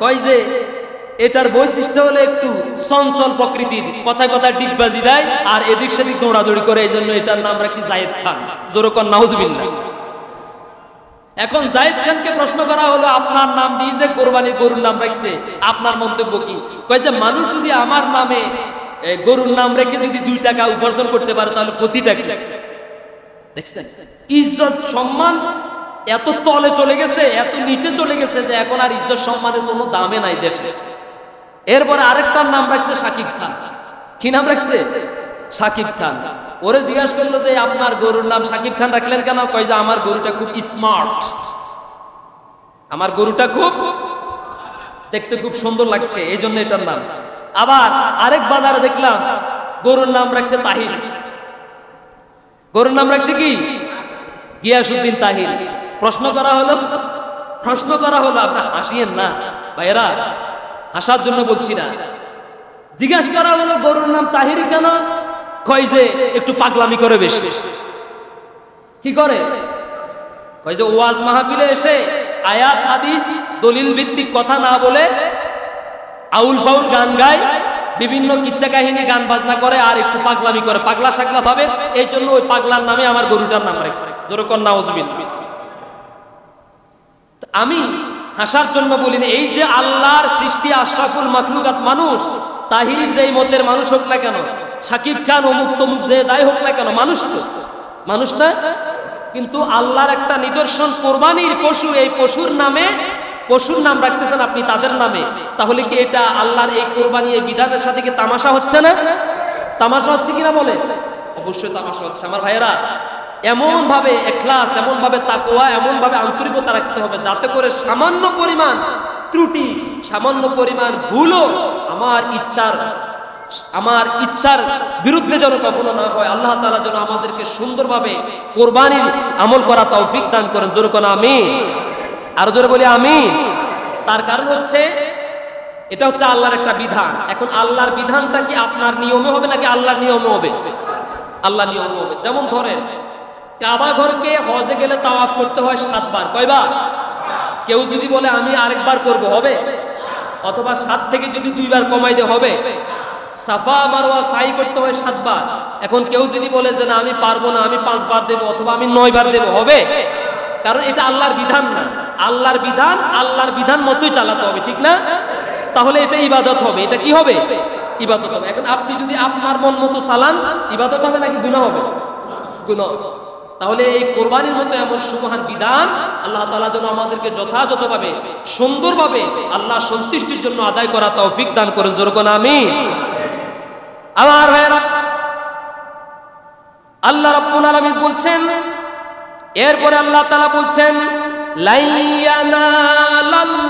কয় যে এটার বৈশিষ্ট্য হলো একটু চঞ্চল প্রকৃতির, কথায় কথায় ডিগবাজি দেয় আর এদিক সেদিক দৌড়াদৌড়ি করে, এই জন্য এটার নাম রাখছি জায়েদ খান। যেরকম নাউজুবিল্লাহ। এখন জায়েদ খানকে প্রশ্ন করা হলো আপনার নাম দিয়ে যে কোরবানির গরুর নাম রাখছে, আপনার মন্তব্য কি? কয় যে মানুষ যদি আমার নামে গরুর নাম রেখে যদি 2 টাকা উপার্জন করতে পারে তাহলে প্রতিটা কি? দেখছেন ইজ্জত সম্মান এত তলে চলে গেছে, এত নিচে চলে গেছে যে এখন আর ইজ্জত সম্মানের কোনো দামে নাই দেশে। এরপরে আরেকটার নাম রাখছে শাকিব খান। কি নাম রাখছে? শাকিব খান। ওরে জিজ্ঞাসা করলো যে আপনার গরুর নাম শাকিব খান রাখলেন কেন? কয় যে আমার গরুটা খুব স্মার্ট, আমার গরুটা খুব দেখতে খুব সুন্দর লাগছে, এই জন্য এটার নাম। আবার আরেক বাজারে দেখলাম গরুর নাম রাখছে তাহির। গরুর নাম রাখছে কি? গিয়াসউদ্দিন তাহির। প্রশ্ন করা হলো, আপনার হাসিয়েন না ভাইয়েরা, হাসার জন্য বলছি না। জিজ্ঞাসা করা হলো গরুর নাম তাহির কেন? কয় যে একটু পাগলামি করে বেশি। কি করে? কয় যে ওয়াজ মাহফিলে এসে আয়াত হাদিস দলিল ভিত্তিক কথা না বলে আউল ফাউল গান গায়, বিভিন্ন কিচ্ছা কাহিনী গান বাজনা করে আর একটু পাগলামি করে, পাগলা শাকলা ভাবে, এই জন্য ওই পাগলার নামে আমার গরুটার নাম রাখছে। যেরকম নাউজুবিল্লাহ। আমি হাসার জন্য বলিনি, এই যে আল্লাহর সৃষ্টি আশরাফুল মাখলুকাত মানুষ, তাহিরি যেই মতের মানুষ হোক না কেন, শাকিব খান অমুক তমুক যে দায় হোক না কেন, মানুষ তো মানুষ না? কিন্তু আল্লাহর একটা নিদর্শন কোরবানির পশু, এই পশুর নাম রাখতেছেন আপনি তাদের নামে, তাহলে কি এটা আল্লাহর এই কোরবানি এই বিধানের সাথে কি তামাশা হচ্ছে না? তামাশা হচ্ছে কিনা বলে? অবশ্যই তামাশা হচ্ছে। আমার ভাইয়েরা, এমন ভাবে ইখলাস, এমন ভাবে তাকওয়া, এমন ভাবে আন্তরিকতা রাখতে হবে যাতে করে সামান্য পরিমাণ ত্রুটি, সামান্য পরিমাণ ভুলও আমার ইচ্ছার বিরুদ্ধে যেন কখনো না হয়। আল্লাহ তাআলা যেন আমাদেরকে সুন্দরভাবে কোরবানির আমল করা তৌফিক দান করেন। জোরে কোন আমিন। আরো জোরে বলি আমিন। তার কারণ হচ্ছে এটা হচ্ছে আল্লাহর একটা বিধান। এখন আল্লাহর বিধানটা কি আপনার নিয়মে হবে নাকি আল্লাহর নিয়মে হবে? আল্লাহর নিয়মে হবে। যেমন ধরেন কাবা ঘরকে হজে গেলে তাওয়াফ করতে হয় 7 বার। কয়বার? কেউ যদি বলে আমি আরেকবার করব, হবে? অথবা 7 থেকে যদি 2 বার কমাই দে, হবে? সাফা মারওয়া সাই করতে হয় 7 বার। এখন কেউ যদি বলে যে না আমি পারবো না, আমি 5 বার দেব অথবা আমি 9 বার দেব, হবে? কারণ এটা আল্লাহর বিধান না। আল্লাহর বিধান মতোই চালাতে হবে, ঠিক না? তাহলে এটা ইবাদত হবে। এটা কি হবে? ইবাদত হবে। এখন আপনি যদি আপনার মন মতো চালান, ইবাদত হবে নাকি গুনাহ হবে? গুনাহ। তাহলে এই কোরবানির মতো এমন সুমহান বিধান আল্লাহ তাআলা যেন আমাদেরকে যথাযথভাবে সুন্দরভাবে আল্লাহ সন্তুষ্টির জন্য আদায় করা তৌফিক দান করেন। জোরে কোন আমিন। আমার ভাইরা, আল্লাহ রাব্বুল আলামিন বলছেন, এরপরে আল্লাহ তাআলা বলছেন লা ইয়ানালাল্লাহু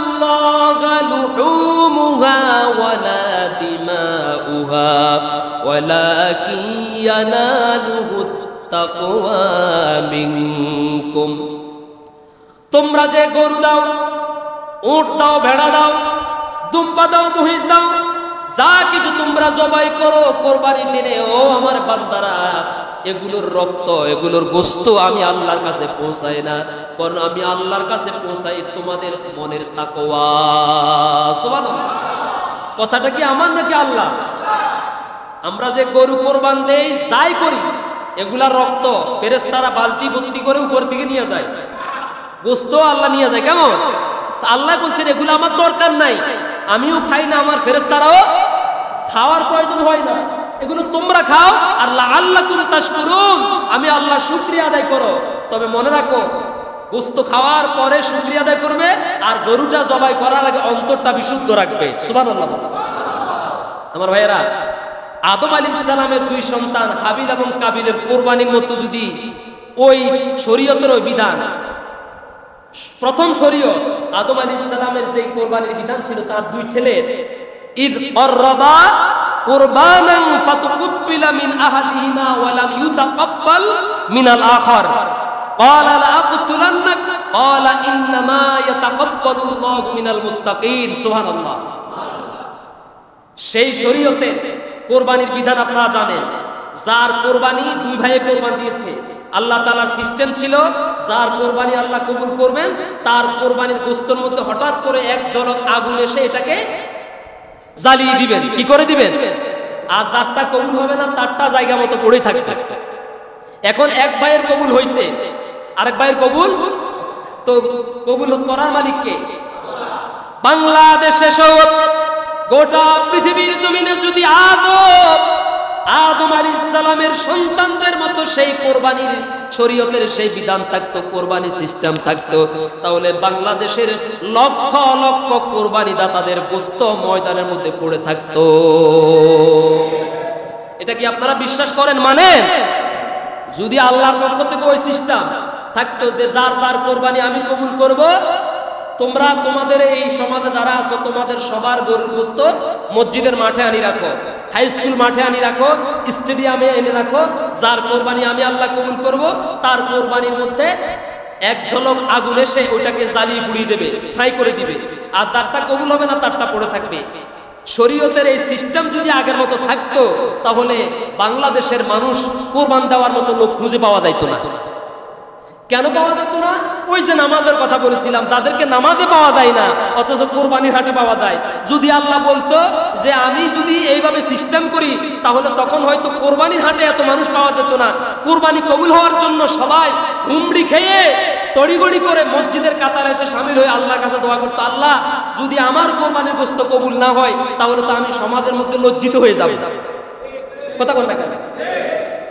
লুহুমুহা ওয়ালা দিমাউহা ওয়ালাকিন ইয়ানালুহু তাকওয়া মিনকুম। তোমরা যে গরু দাও, উট দাও, ভেড়া দাও, দুম্বা দাও, মহিষ দাও, যা কিছু তোমরা জবাই করো কোরবানির দিনে, ও আমার বান্দারা, এগুলোর রক্ত, এগুলোর গোশত আমি আল্লাহর কাছে পৌঁছাই না, বরং আমি আল্লাহর কাছে পৌঁছাই তোমাদের মনের তাকওয়া। সুবহানাল্লাহ। কথাটা কি আমার নাকি আল্লাহ? আমরা যে গরু কোরবান দেই, যাই করি, এগুলার রক্ত ফেরেশতারা বালতি ভর্তি করে উপর দিকে নিয়ে যায়, গোশত আল্লাহ নিয়ে যায়। কেমন? আল্লাহ বলছেন এগুলো আমার দরকার নাই, আমিও খাই না, আমার ফেরেশতারাও খাওয়ার প্রয়োজন হয় না, এগুলো তোমরা খাও আর লাআল্লাকুম তাশকুরুন, আমি আল্লাহ শুকরিয়া আদায় করো। তবে মনে রাখো, গোশত খাওয়ার পরে শুকরিয়া আদায় করবে, আর গরুটা জবাই করার আগে অন্তরটা বিশুদ্ধ রাখবে। সুবহানাল্লাহ। আমার ভাইয়েরা, আদম আলাইহিস সালামের 2 সন্তান হাবিল এবং কাবিলের কোরবানির মতো যদি ওই শরীয়তের ওই বিধান, প্রথম শরীয়ত আদম আলাইহিস সালামের যে কোরবানির বিধান ছিল, তার 2 ছেলের ইদ করবা কুরবানান ফাতুকুব্বিলা মিন আহাদিহিমা ওয়া লাম ইউতাকাব্বাল মিনাল আখার ক্বালা লা আকতুলান্নাক ক্বালা ইন্নামা ইয়াতাকাব্বালুল্লাহু মিনাল মুত্তাকিন। সুবহানাল্লাহ। সেই শরীয়তে কোরবানির বিধান আপনারা জানেন, যার কোরবানি 2 ভাইয়ে কোরবান দিয়েছে, আল্লাহ তাআলার সিস্টেম ছিল যার কোরবানি আল্লাহ কবুল করবেন, তার কোরবানির গোশতের মধ্যে হঠাৎ করে এক ঝলক আগুন এসে এটাকে জ্বালিয়ে দিবেন। কি করে দিবেন? আর যারটা কবুল হবে না তারটা জায়গা মতো পড়ে থাকবে। এখন এক ভাইয়ের কবুল হয়েছে, আরেক ভাইয়ের কবুল, তো কবুল করার মালিক কে? বাংলাদেশে সহ গোটা পৃথিবীর জমিনে যদি আদম আলাইহিস সালামের সন্তানদের মতো সেই কোরবানির শরীয়তের সেই বিধান থাকতো, কোরবানি সিস্টেম থাকতো, তাহলে বাংলাদেশের লক্ষ লক্ষ কোরবানি দাতাদের গোশত ময়দানের মধ্যে পড়ে থাকতো। এটা কি আপনারা বিশ্বাস করেন? মানেন? যদি আল্লাহর পক্ষ থেকে ওই সিস্টেম থাকতো যে যার কোরবানি আমি কবুল করব, তোমরা তোমাদের এই সমাজে যারা আছো তোমাদের সবার গরুর গোশত মসজিদের মাঠে আনি রাখো, হাই স্কুল মাঠে আনি রাখো, স্টেডিয়ামে এনে রাখো, যার কোরবানি আমি আল্লাহ কবুল করব, তার কোরবানির মধ্যে এক ঝলক আগুন এসে ওটাকে জ্বালিয়ে পুড়িয়ে দেবে, ছাই করে দিবে, আর তারটা কবুল হবে না তারটা পড়ে থাকবে। শরীয়তের এই সিস্টেম যদি আগের মতো থাকতো, তাহলে বাংলাদেশের মানুষ কোরবান দেওয়ার মতো লোক খুঁজে পাওয়া যাইতো না। কেন পাওয়া যেত না? ওই যে নামাজের কথা বলেছিলাম, যাদেরকে নামাজে পাওয়া যায় না অথচ কোরবানির হাটে পাওয়া যায়। যদি আল্লাহ বলতো যে আমি যদি এইভাবে সিস্টেম করি, তাহলে তখন হয়তো কোরবানির হাটে এত মানুষ পাওয়া যেত না। কোরবানি কবুল হওয়ার জন্য সবাই হুমড়ি খেয়ে তড়িগড়ি করে মসজিদের কাতারে এসে শামিল হয়ে আল্লাহর কাছে দোয়া করতো, আল্লাহ যদি আমার কোরবানির গোশত কবুল না হয় তাহলে তো আমি সমাজের মধ্যে লজ্জিত হয়ে যাব। কথা বল না কেন?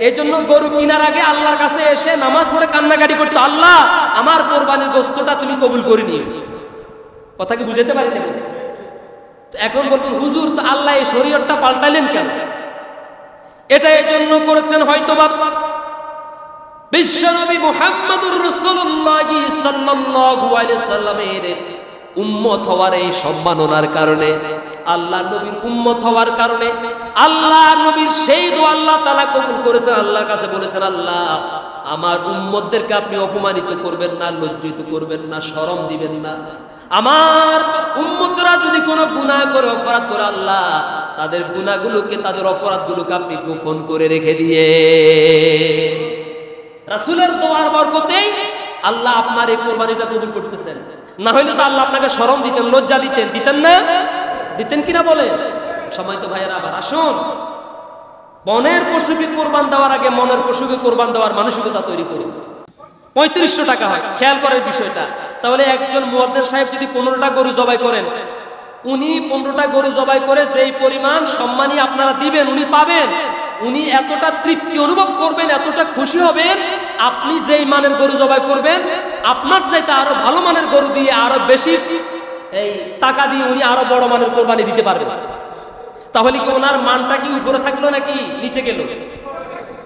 এই জন্য গরু কিনার আগে আল্লাহর কাছে এসে নামাজ পড়ে কান্নাকাটি করতো, আল্লাহ আমার কোরবানির গোশতটা তুমি কবুল করে নিও। কথা কি বুঝাতে পারি না? এখন বলবেন হুজুর তো আল্লাহ এই শরীয়তটা পাল্টালেন কেন? এটা এই জন্য করেছেন হয়তোবা বিশ্বনবী মুহাম্মদুর রাসূলুল্লাহ সাল্লাল্লাহু আলাইহি সাল্লামের উম্মত হওয়ার এই সম্মাননার কারণে, আল্লাহ নবীর উম্মত হওয়ার কারণে আল্লাহ নবীর সেই দোয়া আল্লাহ তাআলা কবুল করেছেন। আল্লাহর কাছে বলেছেন, আল্লাহ আমার উম্মতদেরকে আপনি অপমানিত করবেন না, লজ্জিত করবেন না, শরম দিবেন না। আমার উম্মতরা যদি যদি কোনো গুনাহ করে অপরাধ করে আল্লাহ তাদের গুনাহগুলোকে তাদের অপরাধগুলোকে আপনি গোপন করে রেখে দিয়ে রাসূলের দোয়ার বরকতেই আল্লাহ আপনার এই কুরবানিটা কবুল করতেছেন। না হইলে তো আল্লাহ আপনাকে শরম দিতেন, লজ্জা দিতেন না? দিতেন কিনা বলে? সময় তো ভাইয়েরা, আবার আসুন, বনের পশুকে কোরবান দেওয়ার আগে মনের পশুকে কোরবান দেওয়ার মানসিকতা তৈরি করুন। ৩৫০০ টাকা হয়, খেয়াল করার বিষয়টা। তাহলে একজন মুয়াজ্জিন সাহেব যদি 15টা গরু জবাই করেন, উনি 15টা গরু জবাই করে যেই পরিমাণ সম্মানী আপনারা দিবেন উনি পাবেন, উনি এতটা তৃপ্তি অনুভব করবেন, এতটা খুশি হবেন। আপনি যেই মানের গরু জবাই করবেন আপনার চাইতে আরো ভালো মানের গরু দিয়ে আরো বেশি এই টাকা দিয়ে উনি আরো বড় মানের কোরবানি দিতে পারবেন। তাহলে কি ওনার মানটা কি উপরে থাকলো নাকি নিচে গেল?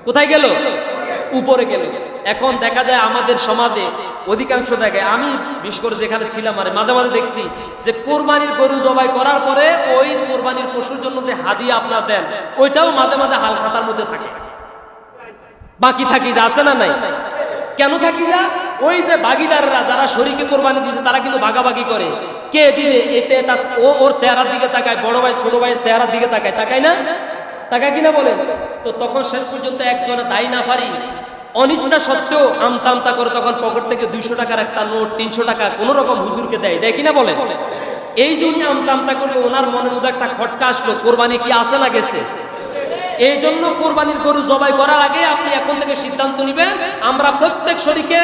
কোথায় গেল? উপরে গেল। এখন দেখা যায় আমাদের সমাজে অধিকাংশ জায়গায়, আমি বিশেষ করে যেখানে ছিলাম আর মাঝে মাঝে দেখছি যে কোরবানির গরু জবাই করার পরে ওই কোরবানির পশুর জন্য যে হাদিয়া আপনারা দেন ওইটাও মাঝে মাঝে হাল খাতার মধ্যে থাকে, বাকি থাকি যা আছে না নাই? কেন থাকি না? ওই যে ভাগিদাররা যারা শরীকে কোরবানি দিয়েছে তারা কিন্তু ভাগাভাগি করে, কে দিলে এতে ও ওর চেহারার দিকে তাকায়, বড় ভাই ছোট ভাইয়ের চেহারার দিকে তাকায়, তাকায় না? তাকায় কিনা বলেন? তো তখন শেষ পর্যন্ত একজনে দায়ী না পারি অনিচ্ছা সত্ত্বেও আমতা আমতা করে তখন পকেট থেকে 200 টাকার একটা নোট, 300 টাকা কোন রকম হুজুরকে দেয় কিনা বলেন? এই জন্য আমতা আমতা করলে ওনার মনের মধ্যে একটা খটকা আসলো, কোরবানি কি আছে না গেছে? এই জন্য কোরবানির গরু জবাই করার আগে আপনি এখন থেকে সিদ্ধান্ত নেবেন, আমরা প্রত্যেক শরীকে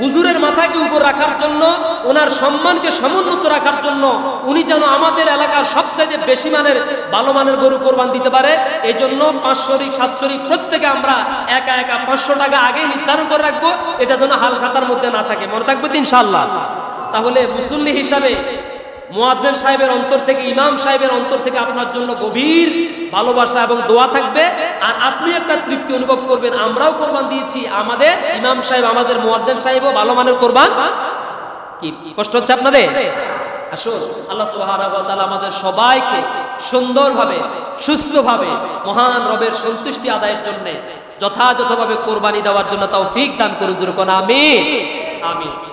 হুজুরের মাথাকে উপর রাখার জন্য, ওনার সম্মানকে সমুন্নত রাখার জন্য উনি যেন আমাদের এলাকার সবচেয়ে বেশি মানের ভালো মানের গরু কোরবান দিতে পারে। এই জন্য 5 শরীক 7 শরীক প্রত্যেকে আমরা একা একা 500 টাকা আগে নির্ধারণ করে রাখবো, এটা যেন হাল খাতার মধ্যে না থাকে। মনে থাকবে তো ইনশাআল্লাহ? তাহলে মুসল্লি হিসাবে মুয়াজ্জিন সাহেবের অন্তর থেকে, ইমাম সাহেবের অন্তর থেকে আপনার জন্য গভীর ভালোবাসা এবং দোয়া থাকবে। আর আপনি একটা তৃপ্তি অনুভব করবেন, আমরাও কোরবান দিয়েছি, আমাদের ইমাম সাহেব আমাদের মুয়াজ্জিন সাহেবও ভালো মানের কোরবান। কি কষ্ট হচ্ছে আপনাদের? আসুন, আল্লাহ সুবহানাহু ওয়া তাআলা আমাদের সবাইকে সুন্দরভাবে সুস্থভাবে মহান রবের সন্তুষ্টি আদায়ের জন্য যথাযথভাবে কোরবানি দেওয়ার জন্য তৌফিক দান করুন। আমিন আমিন।